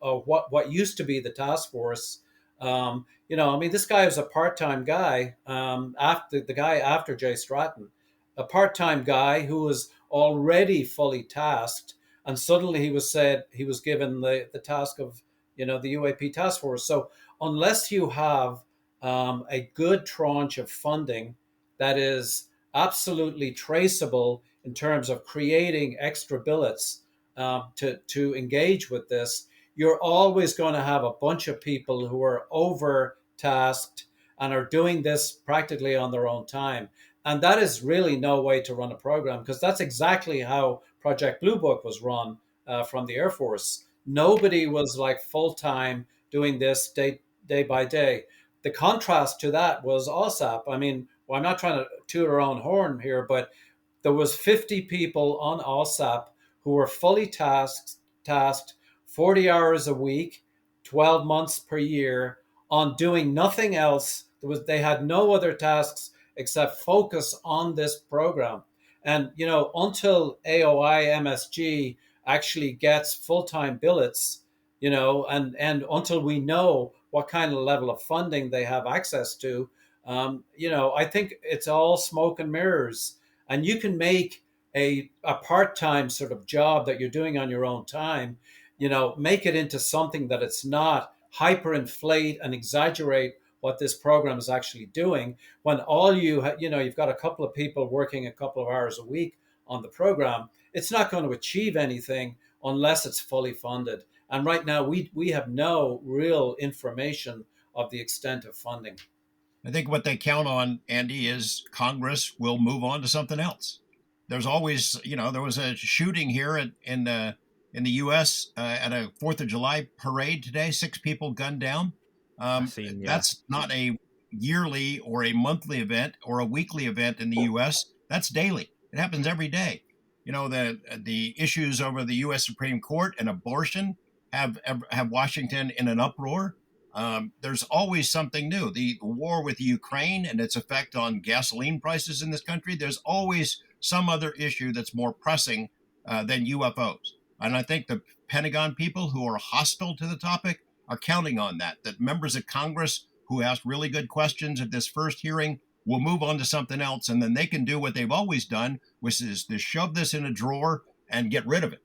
of what used to be the task force, this guy was a part-time guy, after Jay Stratton, a part-time guy who was already fully tasked, and suddenly he was given the task of, the UAP task force. So unless you have a good tranche of funding that is absolutely traceable in terms of creating extra billets to engage with this, you're always going to have a bunch of people who are overtasked and are doing this practically on their own time. And that is really no way to run a program, because that's exactly how Project Blue Book was run from the Air Force. Nobody was like full-time doing this day by day. The contrast to that was OSAP. I mean, I'm not trying to toot our own horn here, but there was 50 people on OSAP who were fully tasked 40 hours a week, 12 months per year, on doing nothing else. They had no other tasks except focus on this program. And, until AOI MSG actually gets full-time billets, and until we know what kind of level of funding they have access to, I think it's all smoke and mirrors. And you can make a part-time sort of job that you're doing on your own time, make it into something that it's not, hyperinflate and exaggerate what this program is actually doing, when all you've got a couple of people working a couple of hours a week on the program. It's not going to achieve anything unless it's fully funded. And right now, we have no real information of the extent of funding. I think what they count on, Andy, is Congress will move on to something else. There's always, there was a shooting here in the U.S. At a 4th of July parade today. 6 people gunned down. That's not a yearly or a monthly event or a weekly event in the U.S. That's daily. It happens every day. The issues over the U.S. Supreme Court and abortion have Washington in an uproar. There's always something new. The war with Ukraine and its effect on gasoline prices in this country. There's always some other issue that's more pressing than UFOs. And I think the Pentagon people who are hostile to the topic are counting on that members of Congress who asked really good questions at this first hearing will move on to something else, and then they can do what they've always done, which is to shove this in a drawer and get rid of it.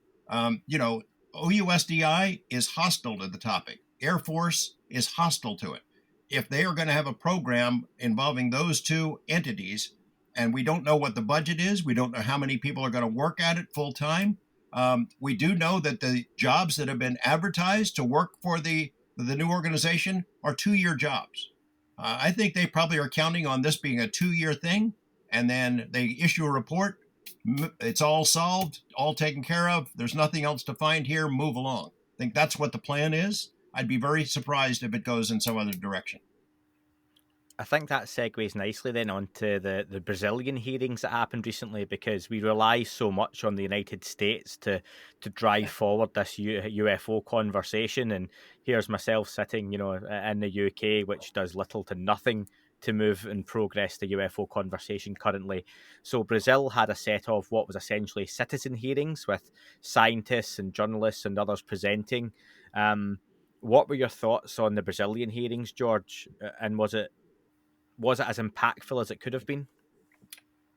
OUSDI is hostile to the topic. Air Force is hostile to it. If they are going to have a program involving those two entities, and we don't know what the budget is, we don't know how many people are going to work at it full time. We do know that the jobs that have been advertised to work for the new organization are 2-year jobs. I think they probably are counting on this being a 2-year thing, and then they issue a report. It's all solved, all taken care of. There's nothing else to find here. Move along. I think that's what the plan is. I'd be very surprised if it goes in some other direction. I think that segues nicely then onto the Brazilian hearings that happened recently, because we rely so much on the United States to drive forward this UFO conversation. And here's myself sitting, in the UK, which does little to nothing to move and progress the UFO conversation currently. So Brazil had a set of what was essentially citizen hearings with scientists and journalists and others presenting. What were your thoughts on the Brazilian hearings, George? And was it as impactful as it could have been?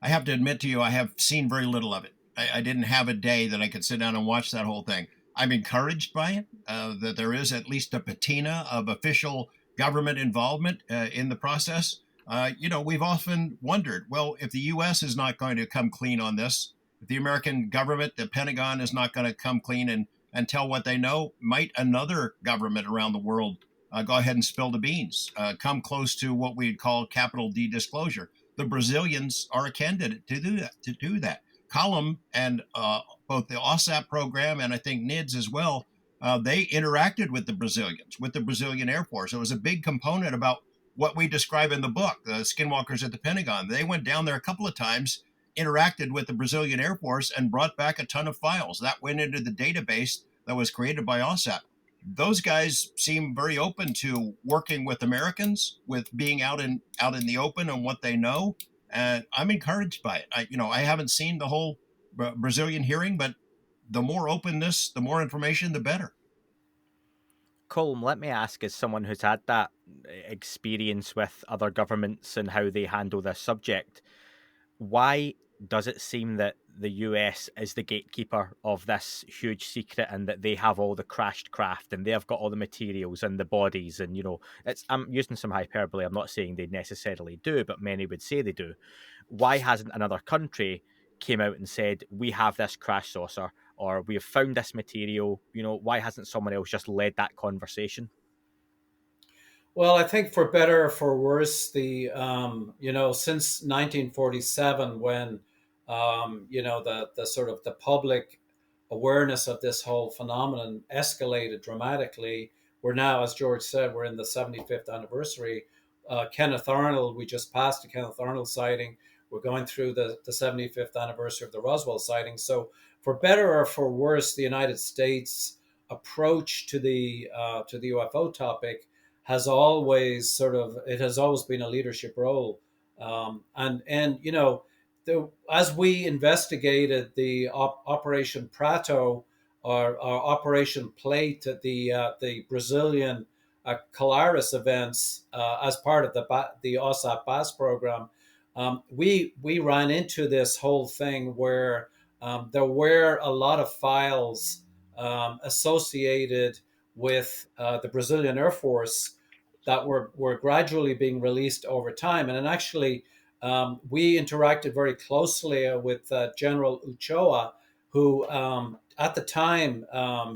I have to admit to you, I have seen very little of it. I didn't have a day that I could sit down and watch that whole thing. I'm encouraged by it, that there is at least a patina of official government involvement in the process. We've often wondered, well, if the U.S. is not going to come clean on this, if the American government, the Pentagon, is not going to come clean and tell what they know, might another government around the world go ahead and spill the beans, come close to what we'd call capital D disclosure? The Brazilians are a candidate to do that. Column and both the OSAP program and I think NIDS as well, they interacted with the Brazilians, with the Brazilian Air Force. It was a big component about what we describe in the book, the Skinwalkers at the Pentagon. They went down there a couple of times, interacted with the Brazilian Air Force, and brought back a ton of files. That went into the database that was created by OSAP. Those guys seem very open to working with Americans, with being out in the open on what they know, and I'm encouraged by it. I haven't seen the whole Brazilian hearing, but the more openness, the more information, the better. Colm, let me ask, as someone who's had that experience with other governments and how they handle this subject, why does it seem that the US is the gatekeeper of this huge secret, and that they have all the crashed craft and they have got all the materials and the bodies? And, I'm using some hyperbole. I'm not saying they necessarily do, but many would say they do. Why hasn't another country came out and said, we have this crash saucer, or we have found this material? Why hasn't someone else just led that conversation? Well, I think for better or for worse, the since 1947, when the sort of the public awareness of this whole phenomenon escalated dramatically. We're now, as George said, we're in the 75th anniversary. Kenneth Arnold, we just passed the Kenneth Arnold sighting. We're going through the 75th anniversary of the Roswell sighting. So, for better or for worse, the United States approach to the UFO topic has always been a leadership role, as we investigated the Operation Prato or Operation Plate at the Brazilian Colares events as part of the OSAP BAS program, we ran into this whole thing where there were a lot of files associated with the Brazilian Air Force that were gradually being released over time. And then actually, we interacted very closely with General Uchoa, who at the time,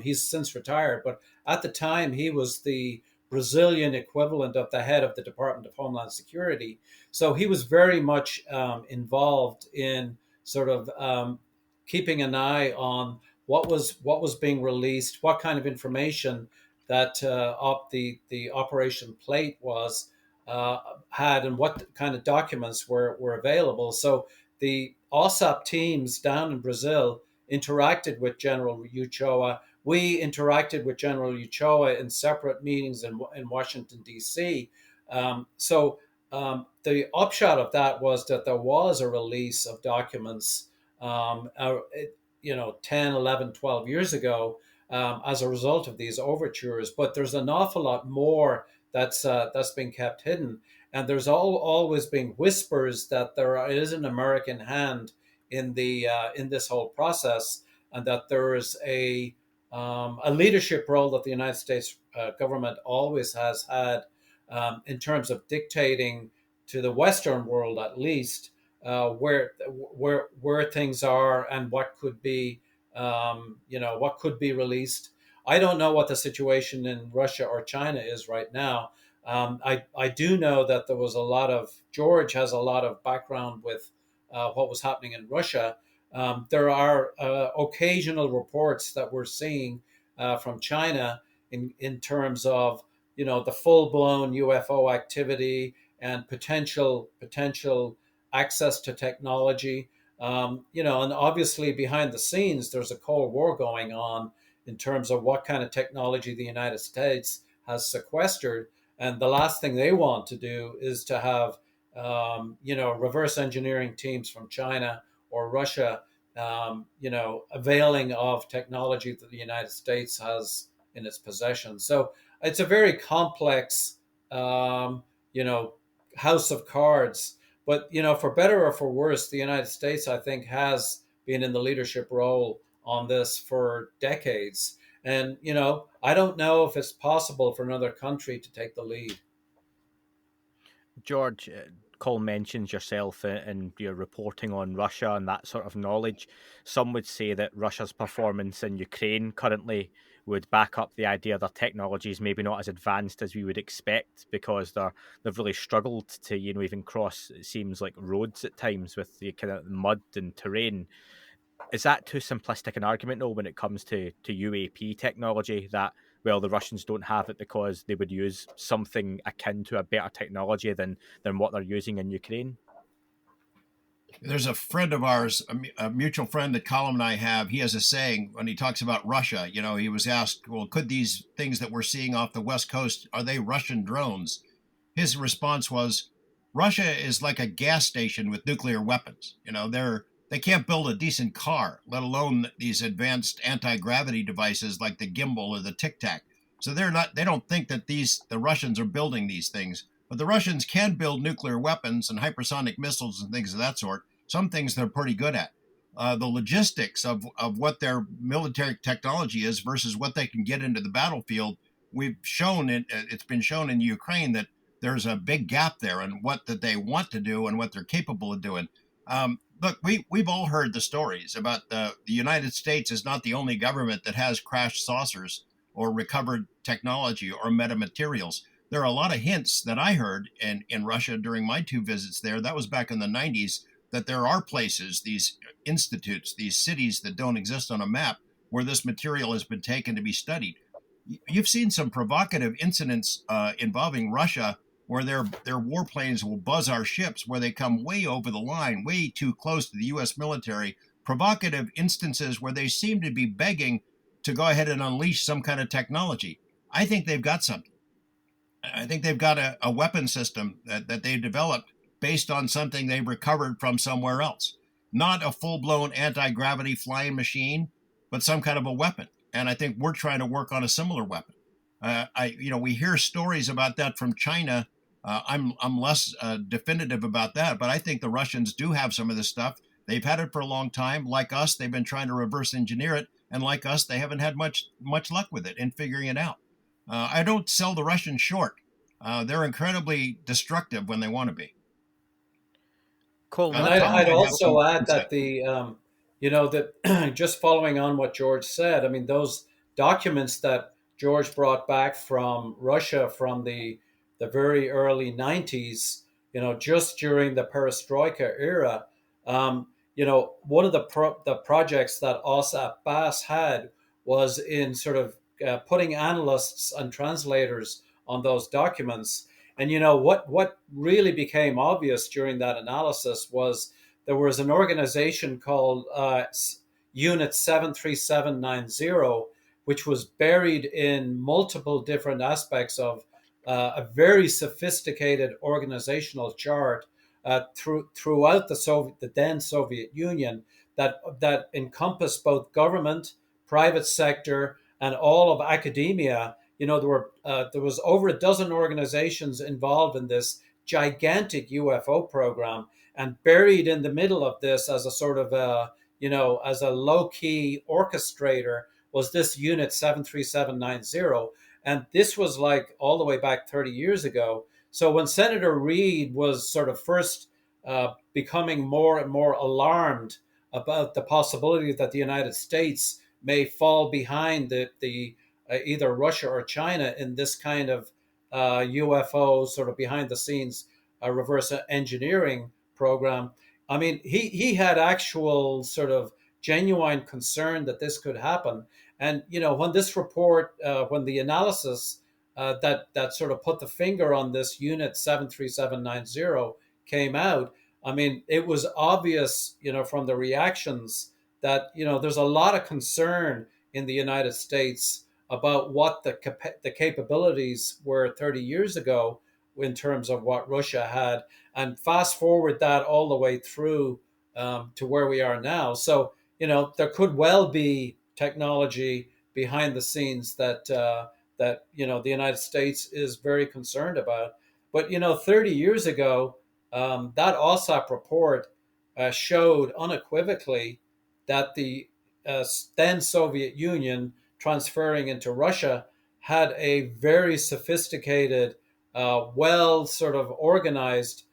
he's since retired, but at the time he was the Brazilian equivalent of the head of the Department of Homeland Security. So he was very much involved in sort of keeping an eye on what was being released, what kind of information that the Operation Plate was. had and what kind of documents were available. So the OSAP teams down in Brazil interacted with General Uchoa. We interacted with General Uchoa in separate meetings in Washington, D.C. The upshot of that was that there was a release of documents, 10, 11, 12 years ago as a result of these overtures. But there's an awful lot more that's been kept hidden. And there's always been whispers that there is an American hand in this whole process, and that there is a leadership role that the United States government always has had in terms of dictating to the Western world, at least, where things are and what could be released. I don't know what the situation in Russia or China is right now. I do know that George has a lot of background with what was happening in Russia. There are occasional reports that we're seeing from China in terms of the full blown UFO activity and potential access to technology. And obviously behind the scenes, there's a Cold War going on in terms of what kind of technology the United States has sequestered. And the last thing they want to do is to have, reverse engineering teams from China or Russia, availing of technology that the United States has in its possession. So it's a very complex, house of cards. But, for better or for worse, the United States, I think, has been in the leadership role on this for decades. And, I don't know if it's possible for another country to take the lead. George, Cole mentions yourself and your reporting on Russia and that sort of knowledge. Some would say that Russia's performance in Ukraine currently would back up the idea their technology is maybe not as advanced as we would expect, because they've really struggled to even cross, it seems like, roads at times with the kind of mud and terrain. Is that too simplistic an argument, though, when it comes to UAP technology, that, well, the Russians don't have it because they would use something akin to a better technology than what they're using in Ukraine? There's a friend of ours, a mutual friend that Colm and I have. He has a saying when he talks about Russia. He was asked, well, could these things that we're seeing off the West Coast, are they Russian drones? His response was, Russia is like a gas station with nuclear weapons. They can't build a decent car, let alone these advanced anti-gravity devices like the gimbal or the Tic Tac. So they don't think that the Russians are building these things. But the Russians can build nuclear weapons and hypersonic missiles and things of that sort. Some things they're pretty good at. The logistics of what their military technology is versus what they can get into the battlefield, it's been shown in Ukraine that there's a big gap there in what that they want to do and what they're capable of doing. Look, we've all heard the stories about the United States is not the only government that has crashed saucers or recovered technology or metamaterials. There are a lot of hints that I heard in Russia during my 2 visits there. That was back in the 90s, that there are places, these institutes, these cities that don't exist on a map, where this material has been taken to be studied. You've seen some provocative incidents involving Russia where their warplanes will buzz our ships, where they come way over the line, way too close to the U.S. military. Provocative instances where they seem to be begging to go ahead and unleash some kind of technology. I think they've got something. I think they've got a weapon system that they've developed based on something they've recovered from somewhere else. Not a full-blown anti-gravity flying machine, but some kind of a weapon. And I think we're trying to work on a similar weapon. We hear stories about that from China. I'm less definitive about that, but I think the Russians do have some of this stuff. They've had it for a long time. Like us, they've been trying to reverse engineer it, and like us, they haven't had much luck with it in figuring it out. I don't sell the Russians short. They're incredibly destructive when they want to be. Cool. And I'd also add that that just following on what George said, I mean, those documents that George brought back from Russia from the very early 90s, just during the perestroika era, one of the projects that OSAP BAS had was in sort of putting analysts and translators on those documents. And what really became obvious during that analysis was there was an organization called Unit 73790, which was buried in multiple different aspects of a very sophisticated organizational chart throughout the then Soviet Union that encompassed both government, private sector, and all of academia. There was over a dozen organizations involved in this gigantic UFO program, and buried in the middle of this as a sort of as a low key orchestrator was this Unit 73790. And this was like all the way back 30 years ago. So when Senator Reid was sort of first becoming more and more alarmed about the possibility that the United States may fall behind the either Russia or China in this kind of UFO sort of behind the scenes reverse engineering program. I mean, he had actual sort of genuine concern that this could happen. And when this report, when the analysis that sort of put the finger on this Unit 73790 came out, I mean, it was obvious, from the reactions that there's a lot of concern in the United States about what the capabilities were 30 years ago in terms of what Russia had, and fast forward that all the way through to where we are now. So there could well be technology behind the scenes that the United States is very concerned about. But 30 years ago, that OSAP report showed unequivocally that the then Soviet Union transferring into Russia had a very sophisticated, well sort of organized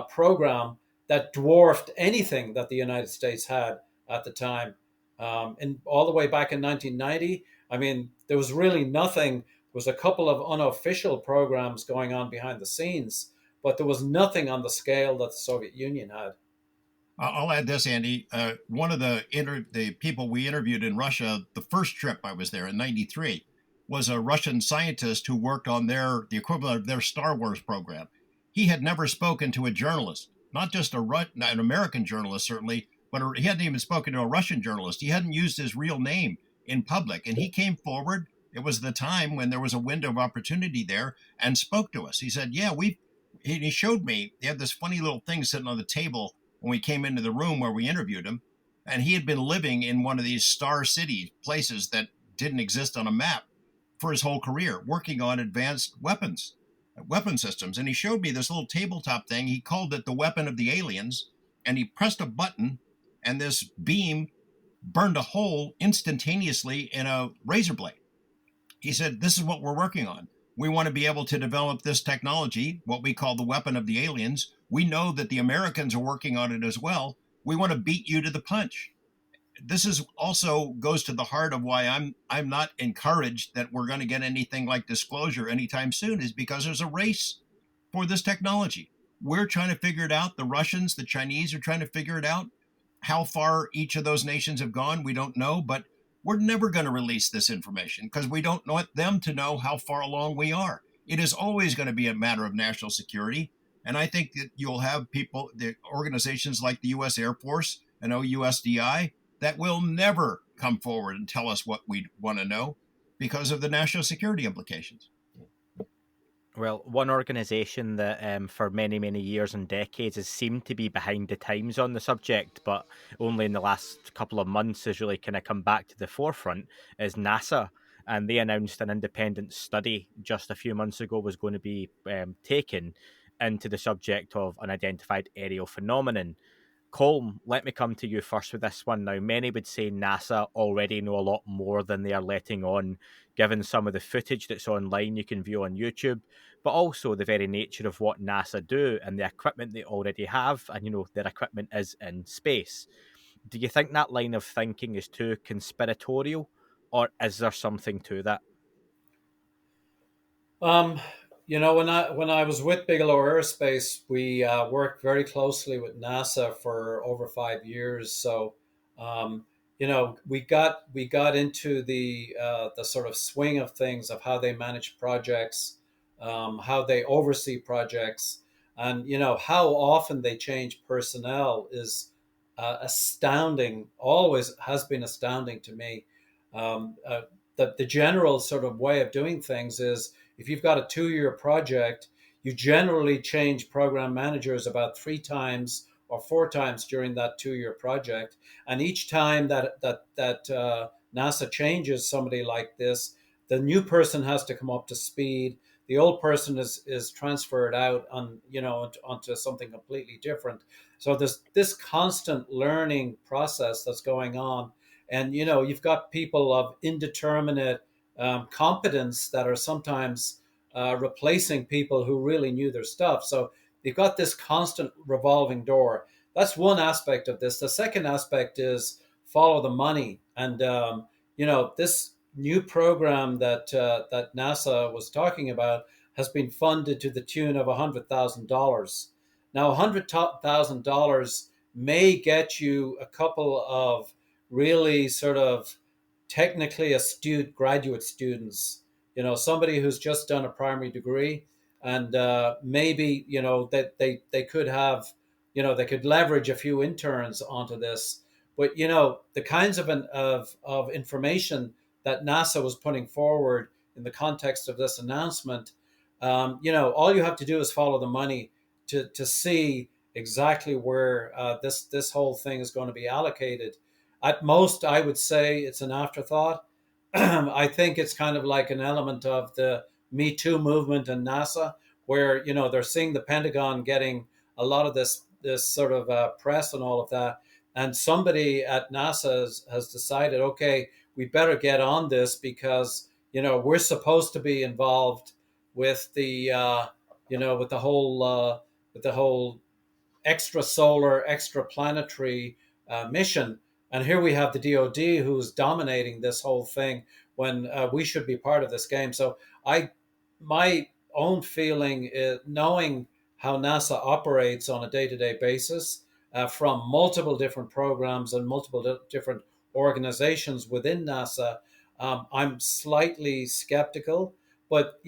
program that dwarfed anything that the United States had at the time. And all the way back in 1990, I mean, there was really nothing. There was a couple of unofficial programs going on behind the scenes, but there was nothing on the scale that the Soviet Union had. I'll add this, Andy. One of the people we interviewed in Russia, the first trip I was there in '93, was a Russian scientist who worked on the equivalent of their Star Wars program. He had never spoken to a journalist, not just an American journalist certainly, but he hadn't even spoken to a Russian journalist. He hadn't used his real name in public, and he came forward. It was the time when there was a window of opportunity there, and spoke to us. He said, "Yeah, He showed me. They had this funny little thing sitting on the table when we came into the room where we interviewed him, and he had been living in one of these star city places that didn't exist on a map for his whole career, working on advanced weapon systems. And he showed me this little tabletop thing. He called it the weapon of the aliens, and he pressed a button, and this beam burned a hole instantaneously in a razor blade. He said, "This is what we're working on. We want to be able to develop this technology, what we call the weapon of the aliens. We know that the Americans are working on it as well. We want to beat you to the punch." This is also goes to the heart of why I'm not encouraged that we're going to get anything like disclosure anytime soon, is because there's a race for this technology. We're trying to figure it out. The Russians, the Chinese are trying to figure it out. How far each of those nations have gone, we don't know, but we're never going to release this information because we don't want them to know how far along we are. It is always going to be a matter of national security. And I think that you'll have people, the organizations like the U.S. Air Force and OUSDI, that will never come forward and tell us what we want to know because of the national security implications. Well, one organisation that for many, many years and decades has seemed to be behind the times on the subject, but only in the last couple of months has really kind of come back to the forefront, is NASA. And they announced an independent study just a few months ago was going to be taken into the subject of unidentified aerial phenomenon. Colm, let me come to you first with this one. Now, many would say NASA already know a lot more than they are letting on, given some of the footage that's online you can view on YouTube, but also the very nature of what NASA do and the equipment they already have, and their equipment is in space. Do you think that line of thinking is too conspiratorial, or is there something to that? Um, when I was with Bigelow Aerospace, we worked very closely with NASA for over 5 years. So, we got into the sort of swing of things of how they manage projects how they oversee projects, and how often they change personnel is astounding. Always has been astounding to me. The general sort of way of doing things is if you've got a 2-year project, you generally change program managers about 3 times or 4 times during that 2-year project, and each time that NASA changes somebody like this, the new person has to come up to speed. The old person is transferred out onto something completely different. So there's this constant learning process that's going on, and you've got people of indeterminate competence that are sometimes replacing people who really knew their stuff. So you've got this constant revolving door. That's one aspect of this. The second aspect is follow the money, and this new program that NASA was talking about has been funded to the tune of $100,000. Now, $100,000 may get you a couple of really sort of technically astute graduate students, somebody who's just done a primary degree, and maybe that they could have, they could leverage a few interns onto this. But the kinds of information that NASA was putting forward in the context of this announcement, all you have to do is follow the money to see exactly where this whole thing is going to be allocated. At most, I would say it's an afterthought. I think it's kind of like an element of the Me Too movement in NASA, where they're seeing the Pentagon getting a lot of this sort of press and all of that, and somebody at NASA has decided, okay, we better get on this because we're supposed to be involved with the with the whole extrasolar, extraplanetary mission. And here we have the DoD who's dominating this whole thing when we should be part of this game. So my own feeling is, knowing how NASA operates on a day-to-day basis from multiple different programs and multiple different organizations within NASA, I'm slightly skeptical. But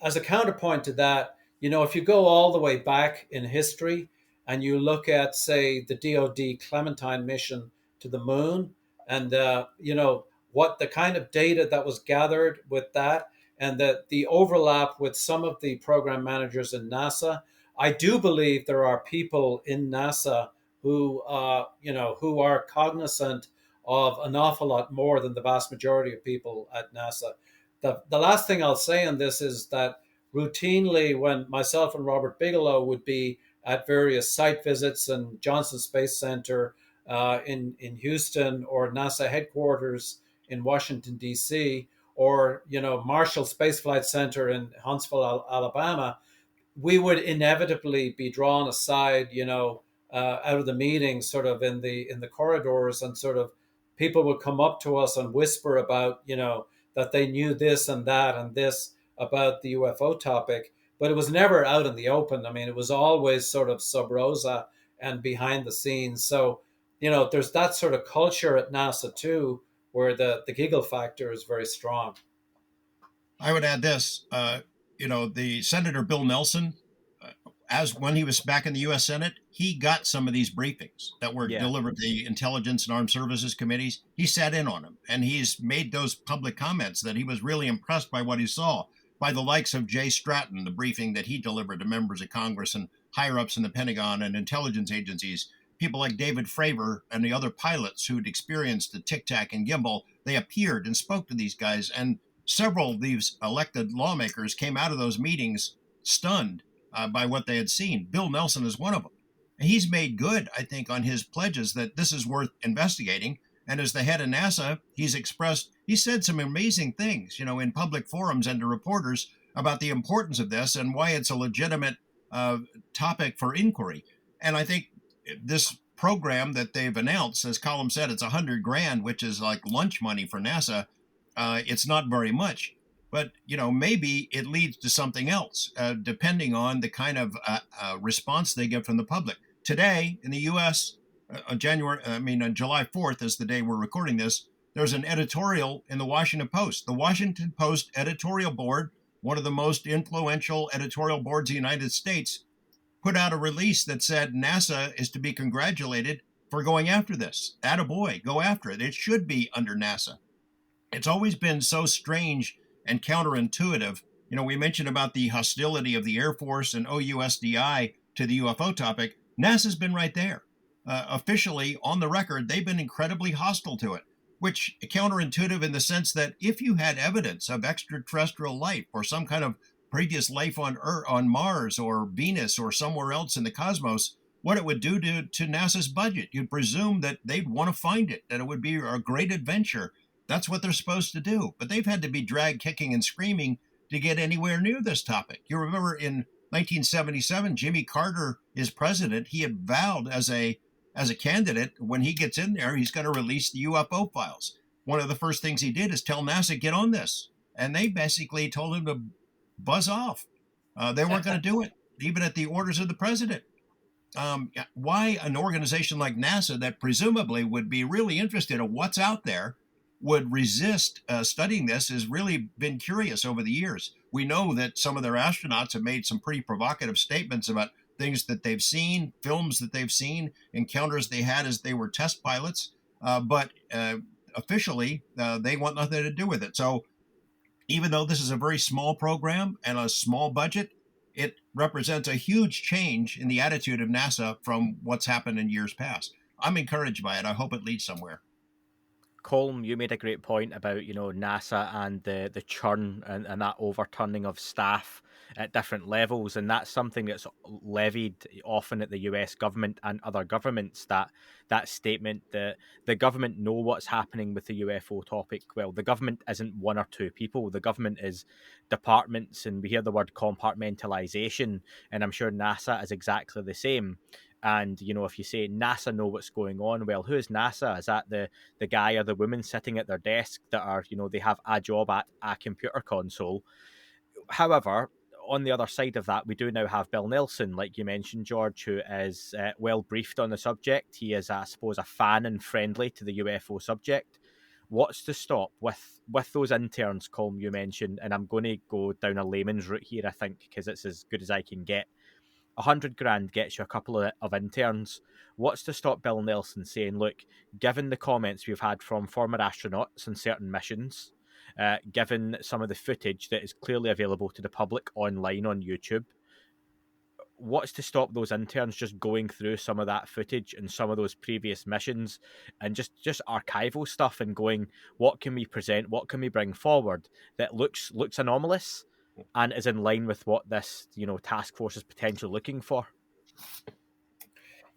as a counterpoint to that, if you go all the way back in history and you look at, say, the DoD Clementine mission to the moon, and what the kind of data that was gathered with that, and the overlap with some of the program managers in NASA, I do believe there are people in NASA who who are cognizant of an awful lot more than the vast majority of people at NASA. The last thing I'll say on this is that routinely, when myself and Robert Bigelow would be at various site visits and Johnson Space Center in Houston, or NASA headquarters in Washington, D.C., or Marshall Space Flight Center in Huntsville, Alabama, we would inevitably be drawn aside, out of the meeting, sort of in the corridors, and sort of people would come up to us and whisper about, that they knew this and that and this about the UFO topic, but it was never out in the open. I mean, it was always sort of sub rosa and behind the scenes. So, there's that sort of culture at NASA too, where the giggle factor is very strong. I would add this, the Senator Bill Nelson, as when he was back in the U.S. Senate, he got some of these briefings that were delivered to the Intelligence and Armed Services committees. He sat in on them, and he's made those public comments that he was really impressed by what he saw, by the likes of Jay Stratton, the briefing that he delivered to members of Congress and higher-ups in the Pentagon and intelligence agencies. People like David Fravor and the other pilots who'd experienced the Tic Tac and gimbal, they appeared and spoke to these guys, and several of these elected lawmakers came out of those meetings stunned by what they had seen. Bill Nelson is one of them. And he's made good, I think, on his pledges that this is worth investigating. And as the head of NASA, he said some amazing things, in public forums and to reporters about the importance of this and why it's a legitimate topic for inquiry. And I think this program that they've announced, as Colm said, it's $100,000, which is like lunch money for NASA. It's not very much, but maybe it leads to something else, depending on the kind of response they get from the public. Today in the U.S., on July 4th is the day we're recording this. There's an editorial in the Washington Post. The Washington Post editorial board one of the most influential editorial boards in the United States, put out a release that said NASA is to be congratulated for going after this. Attaboy, go after it. It should be under NASA. It's always been so strange and counterintuitive. You know, we mentioned about the hostility of the Air Force and OUSDI to the UFO topic. NASA's been right there. Officially, on the record, they've been incredibly hostile to it, which counterintuitive in the sense that if you had evidence of extraterrestrial life or some kind of previous life on Earth, on Mars or Venus or somewhere else in the cosmos, what it would do to NASA's budget. You'd presume that they'd want to find it, that it would be a great adventure. That's what they're supposed to do. But they've had to be dragged kicking and screaming to get anywhere near this topic. You remember in 1977, Jimmy Carter is president. He had vowed as a candidate, when he gets in there, he's going to release the UFO files. One of the first things he did is tell NASA, get on this. And they basically told him to buzz off. They weren't going to do it, even at the orders of the president. Why an organization like NASA that presumably would be really interested in what's out there would resist studying this has really been curious over the years. We know that some of their astronauts have made some pretty provocative statements about things that they've seen, films that they've seen, encounters they had as they were test pilots. But officially, they want nothing to do with it. So even though this is a very small program and a small budget, it represents a huge change in the attitude of NASA from what's happened in years past. I'm encouraged by it. I hope it leads somewhere. Colm, you made a great point about, NASA and the churn and that overturning of staff at different levels, and that's something that's levied often at the US government and other governments, that statement that the government know what's happening with the UFO topic. Well, the government isn't one or two people. The government is departments, and we hear the word compartmentalization, and I'm sure NASA is exactly the same. And, if you say NASA know what's going on, well, who is NASA? Is that the guy or the woman sitting at their desk that are, they have a job at a computer console? However, on the other side of that, we do now have Bill Nelson, like you mentioned, George, who is well briefed on the subject. He is, I suppose, a fan and friendly to the UFO subject. What's to stop with those interns, Colm, you mentioned? And I'm going to go down a layman's route here, I think, because it's as good as I can get. $100,000 gets you a couple of interns. What's to stop Bill Nelson saying, look, given the comments we've had from former astronauts on certain missions, given some of the footage that is clearly available to the public online on YouTube, what's to stop those interns just going through some of that footage and some of those previous missions and just archival stuff and going, what can we present, what can we bring forward that looks anomalous and is in line with what this, task force is potentially looking for?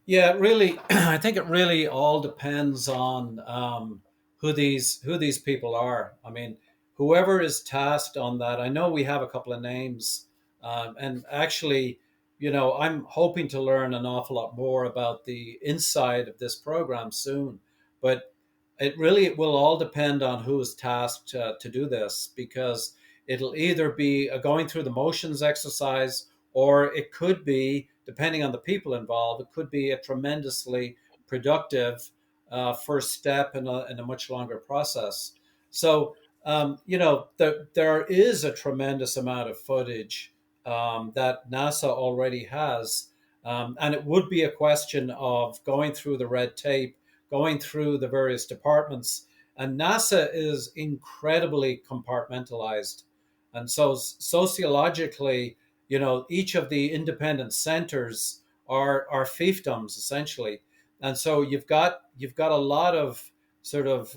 Yeah, really, I think it really all depends on who these people are. I mean, whoever is tasked on that, I know we have a couple of names, and actually, I'm hoping to learn an awful lot more about the inside of this program soon. But it will all depend on who is tasked to do this, because it'll either be a going through the motions exercise, or it could be, depending on the people involved, it could be a tremendously productive first step in a much longer process. So, there is a tremendous amount of footage that NASA already has. And it would be a question of going through the red tape, going through the various departments. And NASA is incredibly compartmentalized. And so sociologically, each of the independent centers are fiefdoms essentially, and so you've got a lot of sort of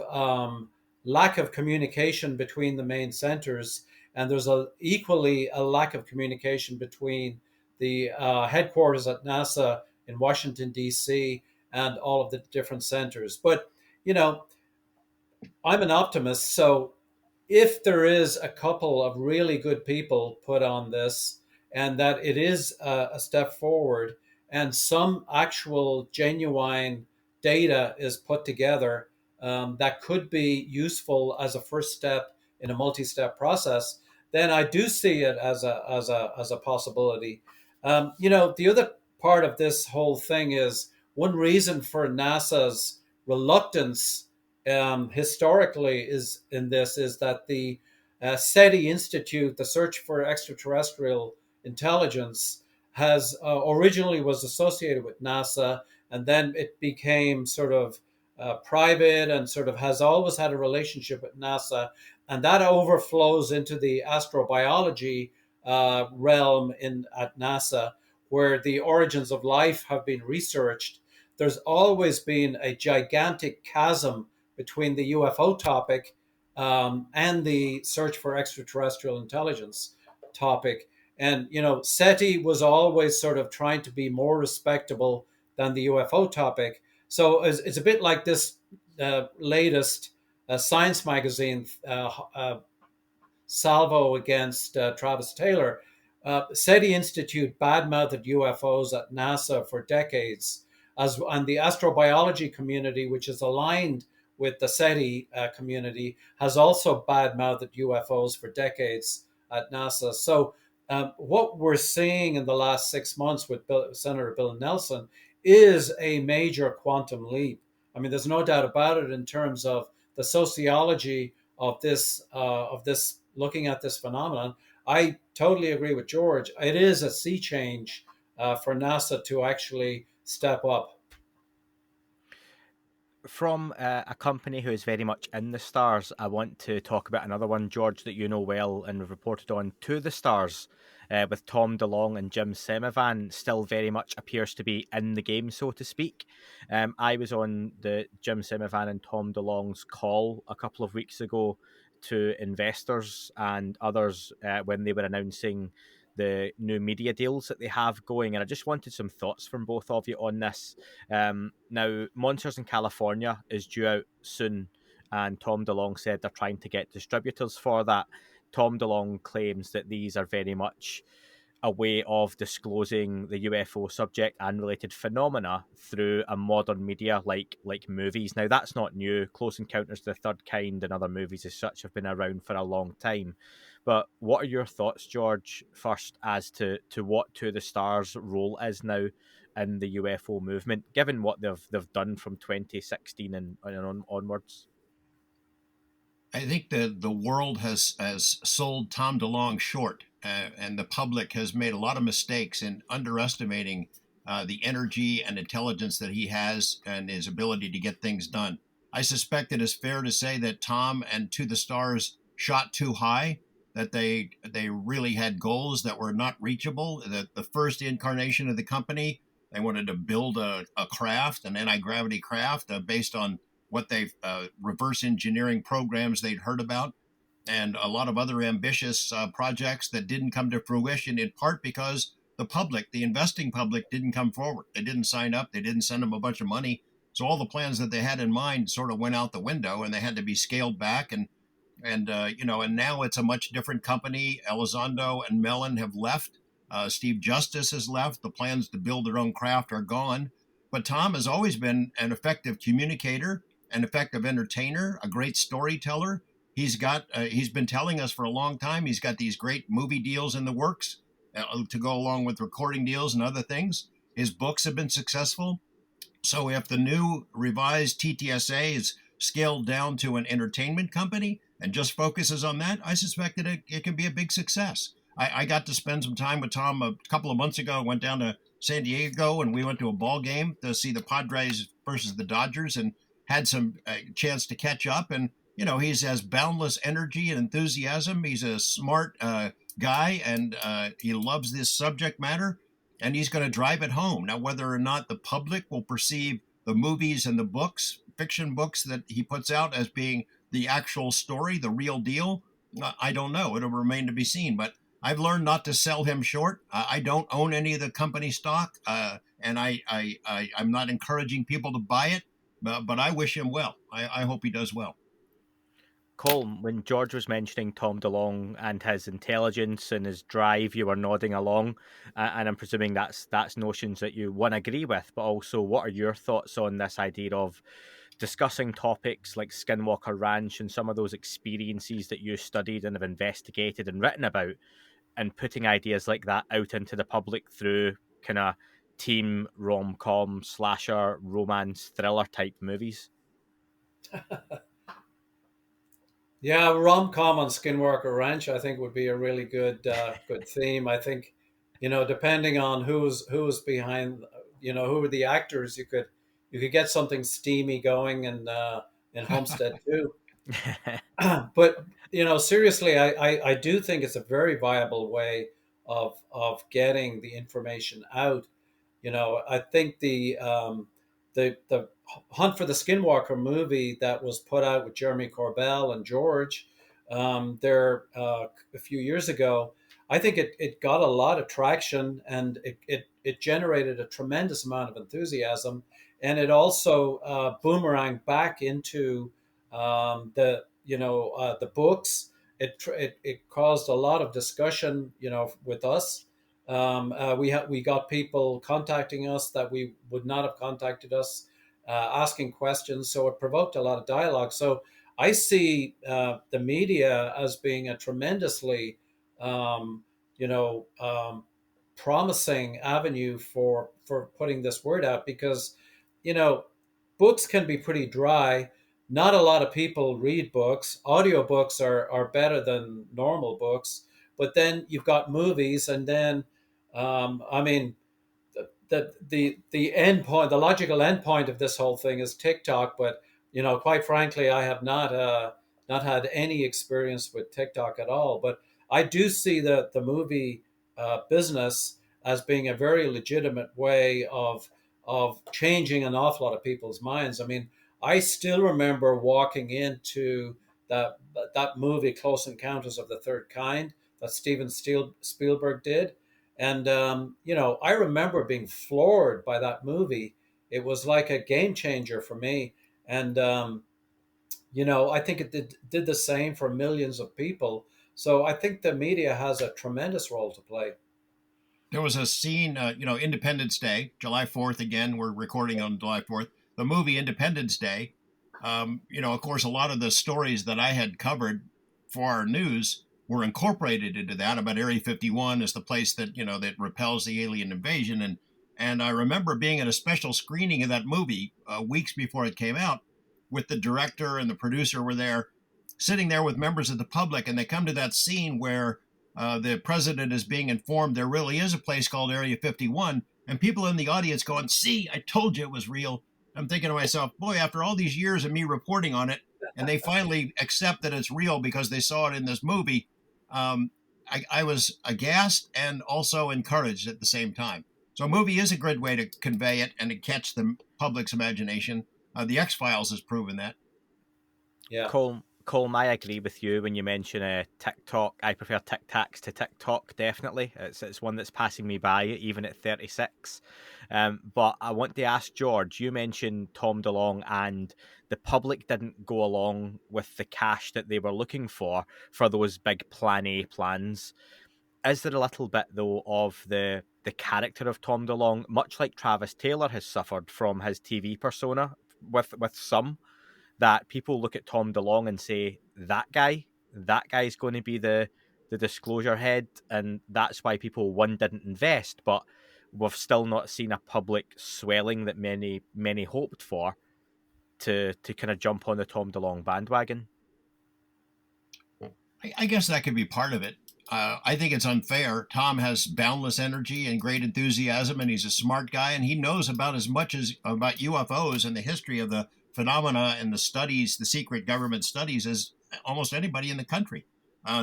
lack of communication between the main centers, and there's equally a lack of communication between the headquarters at NASA in Washington D.C. and all of the different centers. But I'm an optimist, so if there is a couple of really good people put on this, and that it is a step forward, and some actual genuine data is put together that could be useful as a first step in a multi-step process, then I do see it as a possibility. The other part of this whole thing is, one reason for NASA's reluctance historically is that the SETI Institute, the Search for Extraterrestrial Intelligence, has originally was associated with NASA, and then it became sort of private and sort of has always had a relationship with NASA, and that overflows into the astrobiology realm at NASA, where the origins of life have been researched. There's always been a gigantic chasm between the UFO topic and the search for extraterrestrial intelligence topic. And, SETI was always sort of trying to be more respectable than the UFO topic. So it's a bit like this latest science magazine salvo against Travis Taylor. SETI Institute badmouthed UFOs at NASA for decades, and the astrobiology community, which is aligned with the SETI community, has also badmouthed UFOs for decades at NASA. So, what we're seeing in the last 6 months with Senator Bill Nelson is a major quantum leap. I mean, there's no doubt about it in terms of the sociology of this looking at this phenomenon. I totally agree with George. It is a sea change for NASA to actually step up. From a company who is very much in the stars, I want to talk about another one, George, that you know well and have reported on, To the Stars, with Tom DeLonge and Jim Semivan still very much appears to be in the game, so to speak. I was on the Jim Semivan and Tom DeLonge's call a couple of weeks ago to investors and others when they were announcing the new media deals that they have going. And I just wanted some thoughts from both of you on this. Now, Monsters in California is due out soon, and Tom DeLonge said they're trying to get distributors for that. Tom DeLonge claims that these are very much a way of disclosing the UFO subject and related phenomena through a modern media like movies. Now, that's not new. Close Encounters of the Third Kind and other movies as such have been around for a long time. But what are your thoughts, George, first as to what To the Stars' role is now in the UFO movement, given what they've done from 2016 and onwards? I think the world has sold Tom DeLonge short, and the public has made a lot of mistakes in underestimating the energy and intelligence that he has and his ability to get things done. I suspect it is fair to say that Tom and To the Stars shot too high, that they really had goals that were not reachable. That the first incarnation of the company, they wanted to build a craft, an anti-gravity craft, based on what they reverse engineering programs they'd heard about, and a lot of other ambitious projects that didn't come to fruition, in part because the public, the investing public, didn't come forward. They didn't sign up. They didn't send them a bunch of money. So all the plans that they had in mind sort of went out the window, and they had to be scaled back. And now it's a much different company. Elizondo and Mellon have left. Steve Justice has left. The plans to build their own craft are gone. But Tom has always been an effective communicator, an effective entertainer, a great storyteller. He's been telling us for a long time he's got these great movie deals in the works to go along with recording deals and other things. His books have been successful. So if the new revised TTSA is scaled down to an entertainment company and just focuses on that, I suspect that it can be a big success. I got to spend some time with Tom a couple of months ago. I went down to San Diego and we went to a ball game to see the Padres versus the Dodgers and had some chance to catch up. And, he has boundless energy and enthusiasm. He's a smart guy, and he loves this subject matter, and he's going to drive it home. Now, whether or not the public will perceive the movies and the books, fiction books that he puts out as being the actual story, the real deal, I don't know. It'll remain to be seen. But I've learned not to sell him short. I don't own any of the company stock, and I'm not encouraging people to buy it, but I wish him well. I hope he does well. Colm, when George was mentioning Tom DeLonge and his intelligence and his drive, you were nodding along, and I'm presuming that's notions that you one agree with. But also, what are your thoughts on this idea of discussing topics like Skinwalker Ranch and some of those experiences that you studied and have investigated and written about, and putting ideas like that out into the public through kind of team rom-com slasher romance thriller type movies? Yeah, rom-com on Skinwalker Ranch, I think would be a really good theme. I think, depending on who's behind, who are the actors, you could get something steamy going in Homestead too. But seriously, I do think it's a very viable way of getting the information out. I think the Hunt for the Skinwalker movie that was put out with Jeremy Corbell and George there a few years ago, I think it got a lot of traction, and it generated a tremendous amount of enthusiasm, and it also boomeranged back into the books. It caused a lot of discussion, with us. We got people contacting us that we would not have contacted us, asking questions. So it provoked a lot of dialogue. So I see the media as being a tremendously, um, you know, um, promising avenue for putting this word out, because you know books can be pretty dry. Not a lot of people read books. Audiobooks are better than normal books. But then you've got movies, and then I mean, the end point, the logical end point of this whole thing is TikTok. But quite frankly, I have not had any experience with TikTok at all. But I do see the movie business as being a very legitimate way of changing an awful lot of people's minds. I mean, I still remember walking into that that movie, Close Encounters of the Third Kind, that Spielberg did. And I remember being floored by that movie. It was like a game changer for me. And I think it did the same for millions of people. So I think the media has a tremendous role to play. There was a scene, Independence Day, July 4th. Again, we're recording on July 4th. The movie Independence Day. Of course, a lot of the stories that I had covered for our news were incorporated into that, about Area 51 as the place that that repels the alien invasion. And I remember being at a special screening of that movie weeks before it came out, with the director and the producer were there, sitting there with members of the public, and they come to that scene where the president is being informed there really is a place called Area 51, and people in the audience going, "See, I told you it was real." I'm thinking to myself, boy, after all these years of me reporting on it, and they finally accept that it's real because they saw it in this movie, I was aghast and also encouraged at the same time. So a movie is a good way to convey it and to catch the public's imagination. The X Files has proven that. Yeah. Colm, I agree with you when you mention TikTok. I prefer Tic Tacs to TikTok, definitely. It's one that's passing me by, even at 36. But I want to ask George, you mentioned Tom DeLonge, and the public didn't go along with the cash that they were looking for those big Plan A plans. Is there a little bit, though, of the character of Tom DeLonge, much like Travis Taylor has suffered from his TV persona with some, that people look at Tom DeLonge and say, that guy's going to be the disclosure head, and that's why people, one, didn't invest, but we've still not seen a public swelling that many hoped for to kind of jump on the Tom DeLonge bandwagon. I guess that could be part of it. I think it's unfair. Tom has boundless energy and great enthusiasm, and he's a smart guy, and he knows about as much as about UFOs and the history of the phenomena and the studies, the secret government studies, as almost anybody in the country.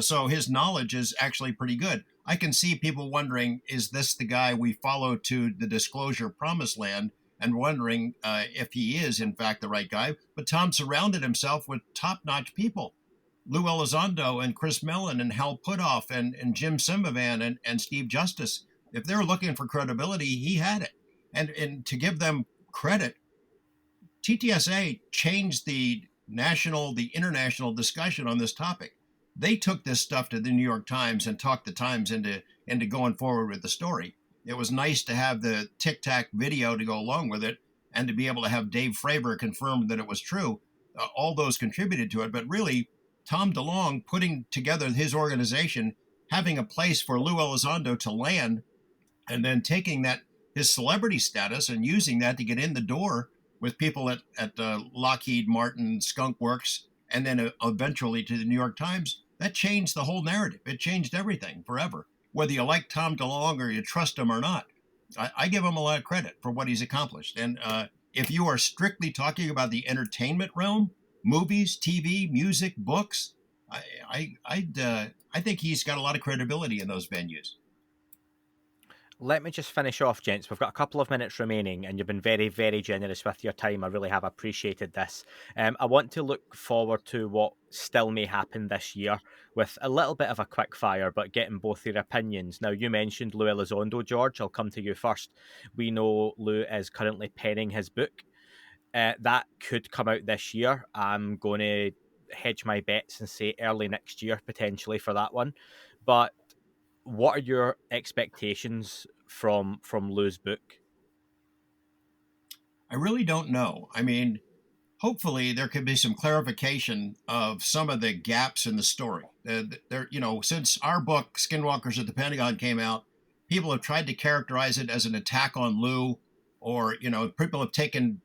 So his knowledge is actually pretty good. I can see people wondering, is this the guy we follow to the disclosure promised land? And wondering if he is, in fact, the right guy. But Tom surrounded himself with top notch people. Lou Elizondo and Chris Mellon and Hal Puthoff and Jim Simovan and Steve Justice. If they were looking for credibility, he had it. And to give them credit, TTSA changed the international discussion on this topic. They took this stuff to the New York Times and talked the Times into going forward with the story. It was nice to have the Tic Tac video to go along with it, and to be able to have Dave Fravor confirm that it was true. All those contributed to it, but really, Tom DeLonge putting together his organization, having a place for Lou Elizondo to land, and then taking that his celebrity status and using that to get in the door with people at Lockheed Martin, Skunk Works, and then eventually to the New York Times, that changed the whole narrative. It changed everything forever. Whether you like Tom DeLonge or you trust him or not, I give him a lot of credit for what he's accomplished. And if you are strictly talking about the entertainment realm, movies, TV, music, books, I think he's got a lot of credibility in those venues. Let me just finish off, gents. We've got a couple of minutes remaining, and you've been very, very generous with your time. I really have appreciated this. I want to look forward to what still may happen this year with a little bit of a quick fire, but getting both your opinions. Now, you mentioned Luis Elizondo, George. I'll come to you first. We know Lou is currently penning his book. That could come out this year. I'm going to hedge my bets and say early next year, potentially, for that one. But what are your expectations from Lou's book? I really don't know. I mean, hopefully there could be some clarification of some of the gaps in the story. Since our book Skinwalkers at the Pentagon came out, people have tried to characterize it as an attack on Lou, or people have taken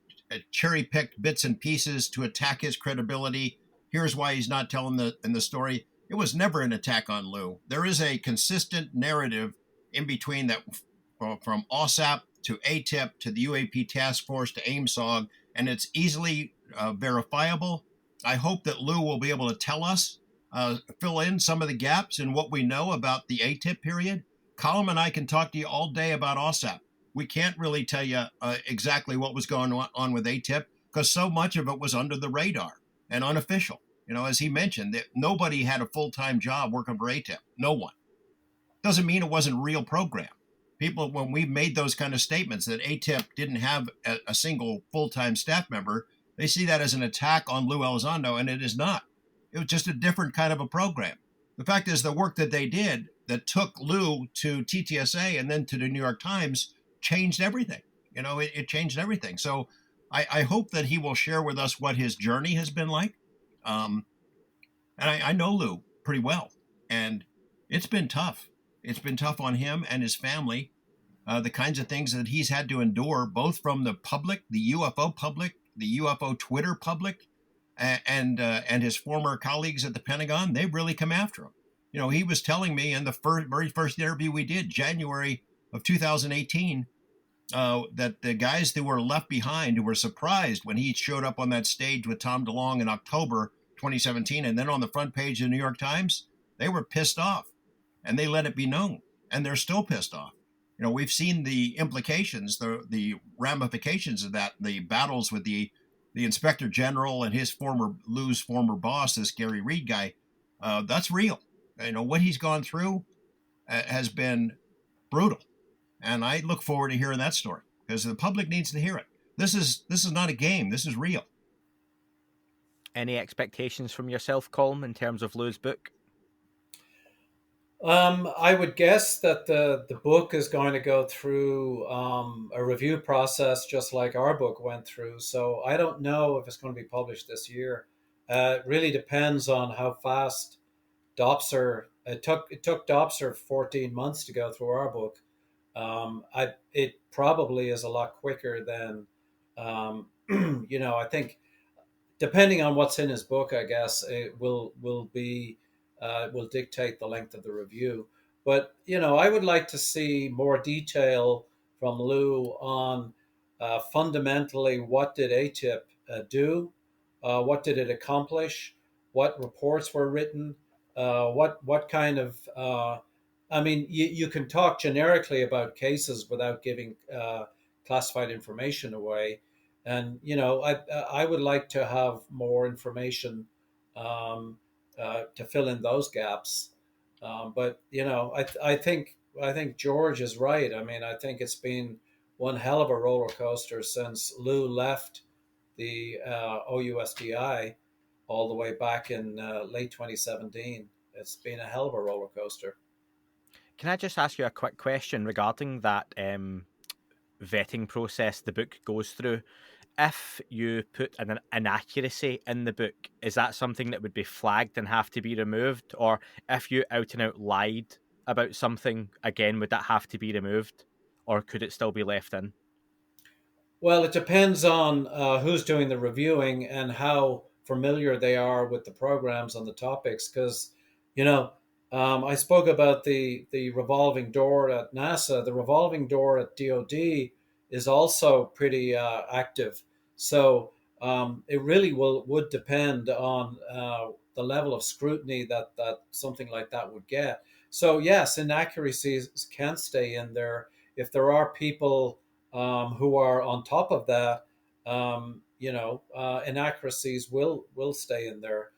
cherry-picked bits and pieces to attack his credibility. Here's why he's not telling the story. It was never an attack on Lou. There is a consistent narrative in between that, from OSAP to ATIP to the UAP Task Force to AIMSOG, and it's easily verifiable. I hope that Lou will be able to tell us, fill in some of the gaps in what we know about the ATIP period. Colm and I can talk to you all day about OSAP. We can't really tell you exactly what was going on with ATIP because so much of it was under the radar and unofficial. As he mentioned, that nobody had a full-time job working for ATIP. No one. Doesn't mean it wasn't a real program. People, when we made those kind of statements that ATIP didn't have a single full-time staff member, they see that as an attack on Lou Elizondo, and it is not. It was just a different kind of a program. The fact is, the work that they did that took Lou to TTSA and then to the New York Times changed everything. It changed everything. So I hope that he will share with us what his journey has been like. And I know Lou pretty well, and it's been tough. It's been tough on him and his family, the kinds of things that he's had to endure, both from the public, the UFO public, the UFO Twitter public, and his former colleagues at the Pentagon. They've really come after him. He was telling me in the very first interview we did, January of 2018, that the guys that were left behind, who were surprised when he showed up on that stage with Tom DeLonge in October 2017, and then on the front page of the New York Times, they were pissed off, and they let it be known, and they're still pissed off. We've seen the implications, the ramifications of that, the battles with the inspector general and Lou's former boss, this Gary Reed guy. That's real. What he's gone through has been brutal, and I look forward to hearing that story because the public needs to hear it. This is not a game. This is real. Any expectations from yourself, Colm, in terms of Lou's book? I would guess that the book is going to go through a review process just like our book went through. So I don't know if it's going to be published this year. It really depends on how fast Dopser. It took Dopser 14 months to go through our book. It probably is a lot quicker than I think. Depending on what's in his book, I guess it will dictate the length of the review. But I would like to see more detail from Lou on fundamentally what did ATIP do, what did it accomplish, what reports were written, what kind of. You can talk generically about cases without giving classified information away. And, I would like to have more information to fill in those gaps. But, I think George is right. I think it's been one hell of a roller coaster since Lou left the OUSDI all the way back in late 2017. It's been a hell of a roller coaster. Can I just ask you a quick question regarding that vetting process the book goes through? If you put an inaccuracy in the book, is that something that would be flagged and have to be removed? Or if you out and out lied about something, again, would that have to be removed? Or could it still be left in? Well, it depends on who's doing the reviewing and how familiar they are with the programs on the topics. Because, you know, I spoke about the revolving door at NASA. The revolving door at DoD is also pretty active. So it really would depend on the level of scrutiny that something like that would get. So yes, inaccuracies can stay in there if there are people who are on top of that. Inaccuracies will stay in there.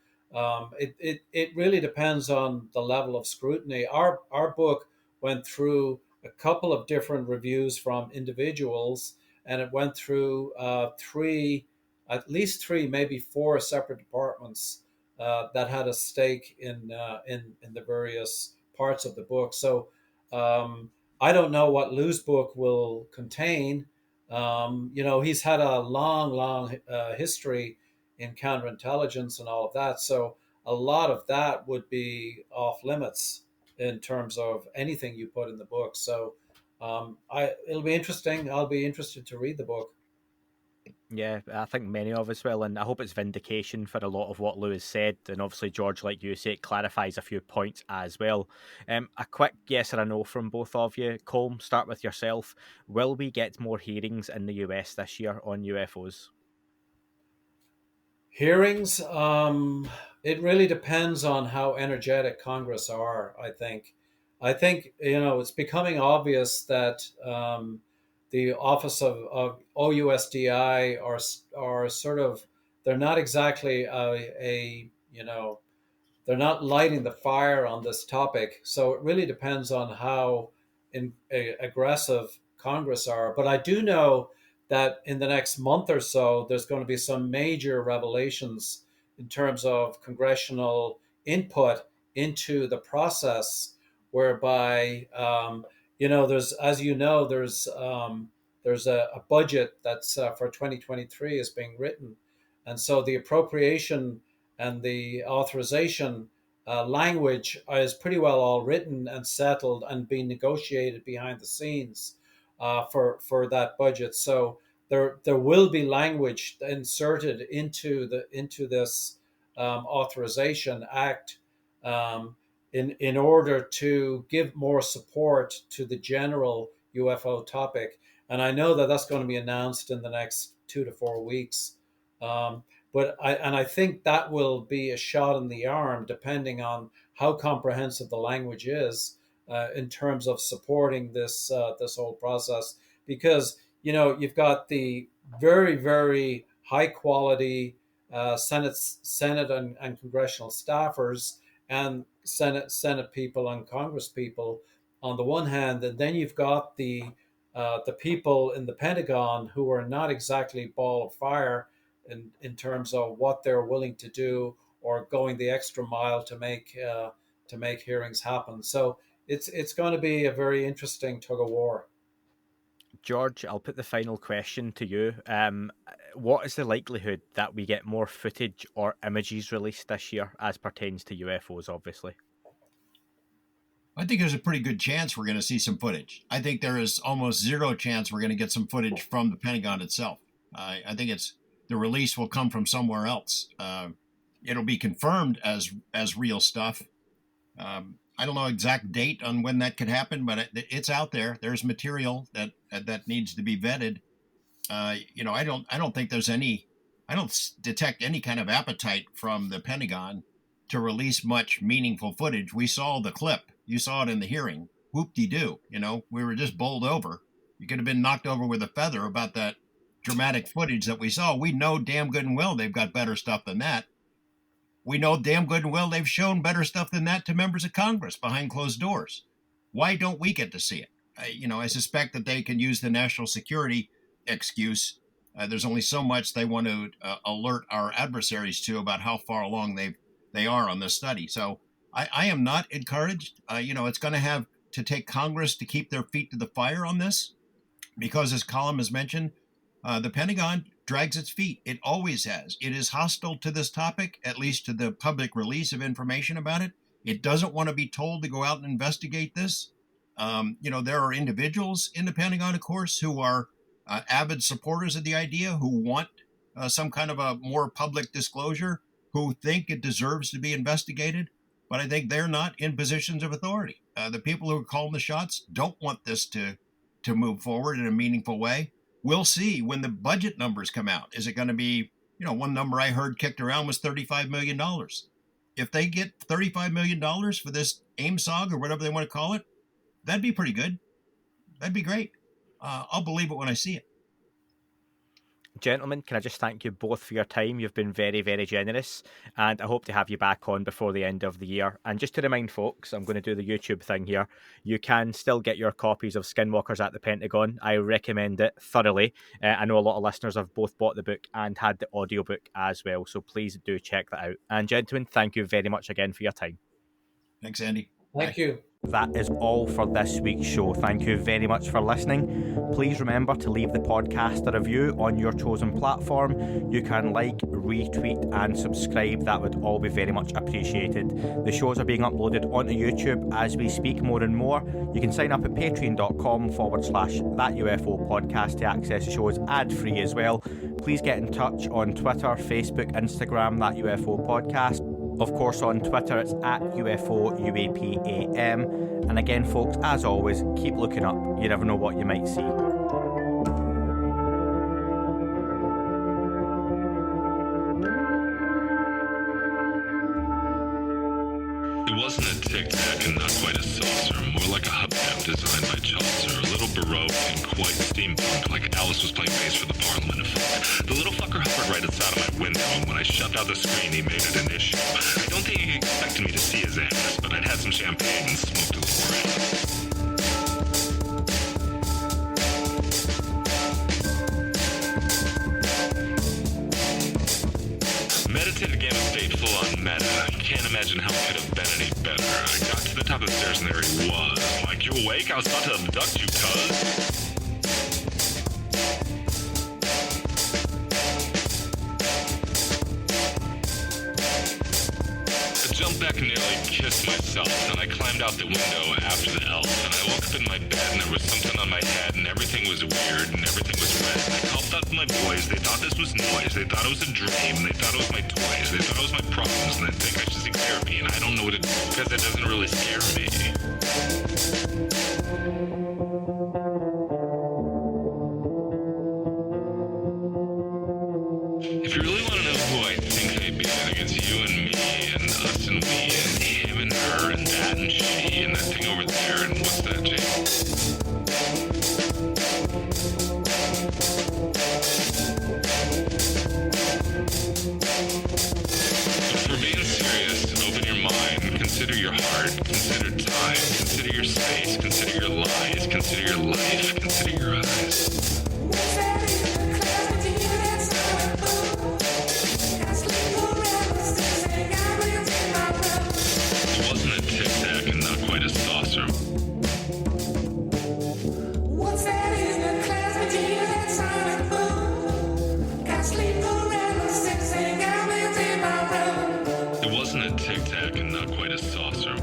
It really depends on the level of scrutiny. Our book went through a couple of different reviews from individuals, and it went through at least three, maybe four separate departments that had a stake in the various parts of the book. So I don't know what Lou's book will contain. He's had a long history in counterintelligence and all of that. So a lot of that would be off limits in terms of anything you put in the book. So it'll be interesting. I'll be interested to read the book. Yeah, I think many of us will, and I hope it's vindication for a lot of what Lou has said. And obviously, George, like you say, it clarifies a few points as well. A quick yes or a no from both of you. Colm, start with yourself. Will we get more hearings in the US this year on UFOs? Hearings, it really depends on how energetic Congress are, I think. I think, it's becoming obvious that the office of OUSDI are sort of, they're not exactly they're not lighting the fire on this topic. So it really depends on how aggressive Congress are. But I do know that in the next month or so, there's going to be some major revelations in terms of congressional input into the process, whereby there's a budget that's for 2023 is being written, and so the appropriation and the authorization language is pretty well all written and settled and being negotiated behind the scenes for that budget. So there will be language inserted into this authorization act in order to give more support to the general UFO topic. And I know that that's going to be announced in the next 2 to 4 weeks. But I think that will be a shot in the arm, depending on how comprehensive the language is in terms of supporting this whole process. Because you've got the very, very high quality Senate and congressional staffers and Senate people and Congress people on the one hand, and then you've got the people in the Pentagon who are not exactly ball of fire in terms of what they're willing to do or going the extra mile to make hearings happen. So it's going to be a very interesting tug of war. George, I'll put the final question to you. What is the likelihood that we get more footage or images released this year as pertains to UFOs, obviously? I think there's a pretty good chance we're going to see some footage. I think there is almost zero chance we're going to get some footage from the Pentagon itself. I think the release will come from somewhere else. It'll be confirmed as real stuff. I don't know exact date on when that could happen, but it's out there. There's material that needs to be vetted. I don't think I don't detect any kind of appetite from the Pentagon to release much meaningful footage. We saw the clip. You saw it in the hearing. Whoop-de-doo. We were just bowled over. You could have been knocked over with a feather about that dramatic footage that we saw. We know damn good and well they've got better stuff than that. We know damn good and well they've shown better stuff than that to members of Congress behind closed doors. Why don't we get to see it? I suspect that they can use the national security excuse. There's only so much they want to alert our adversaries to about how far along they are on this study. So I am not encouraged. It's going to have to take Congress to keep their feet to the fire on this, because as Colm has mentioned, the Pentagon drags its feet. It always has. It is hostile to this topic, at least to the public release of information about it. It doesn't want to be told to go out and investigate this. There are individuals in the Pentagon, of course, who are avid supporters of the idea, who want some kind of a more public disclosure, who think it deserves to be investigated. But I think they're not in positions of authority. The people who are calling the shots don't want this to move forward in a meaningful way. We'll see when the budget numbers come out. Is it going to be, one number I heard kicked around was $35 million. If they get $35 million for this AIM-SOG or whatever they want to call it, that'd be pretty good. That'd be great. I'll believe it when I see it. Gentlemen, can I just thank you both for your time? You've been very, very generous, and I hope to have you back on before the end of the year. And just to remind folks, I'm going to do the YouTube thing here. You can still get your copies of Skinwalkers at the Pentagon. I recommend it thoroughly. I know a lot of listeners have both bought the book and had the audiobook as well, so please do check that out. And gentlemen, thank you very much again for your time. Thanks, Andy. Thank you. That is all for this week's show. Thank you very much for listening. Please remember to leave the podcast a review on your chosen platform. You can like, retweet and subscribe. That would all be very much appreciated. The shows are being uploaded onto YouTube as we speak more and more. You can sign up at patreon.com/That UFO podcast to access the shows ad-free as well. Please get in touch on Twitter, Facebook, Instagram, That UFO podcast. Of course, on Twitter, it's at UFO UAPAM. And again, folks, as always, keep looking up. You never know what you might see. It wasn't a tic-tac and not quite a saucer, more like a hubcap designed by Chaucer, a little baroque and quite steampunk, like Alice was playing bass for the Parliament of Folk. The little fucker hovered right outside of my window, and when I shoved out the screen, he made it an issue. I don't think he expected me to see his ass, but I'd had some champagne and smoked a little grass. Meditative gamma state full on meta. Can't imagine how it could have been any better. I got to the top of the stairs and there he was. Like, you awake? I was about to abduct you, cuz. I jumped back and nearly kissed myself, and I climbed out the window after the elf, and I woke up in my bed and there was something on my head and everything was weird and everything was red. And I called out to my boys. They thought this was noise. They thought it was a dream. They thought it was my toys. They thought it was my problems, and they think I should seek therapy, and I don't know what it is because it doesn't really scare me. If you really want to know who I think I be, I think it's you and me and us and we and him and her and that and she and that thing over there and what's that, Jay? But for being serious, open your mind, consider your heart, consider time, consider your space, consider your lies, consider your life, consider your eyes. It wasn't a tic-tac and not quite a saucer. It wasn't a tic-tac and not quite a saucer.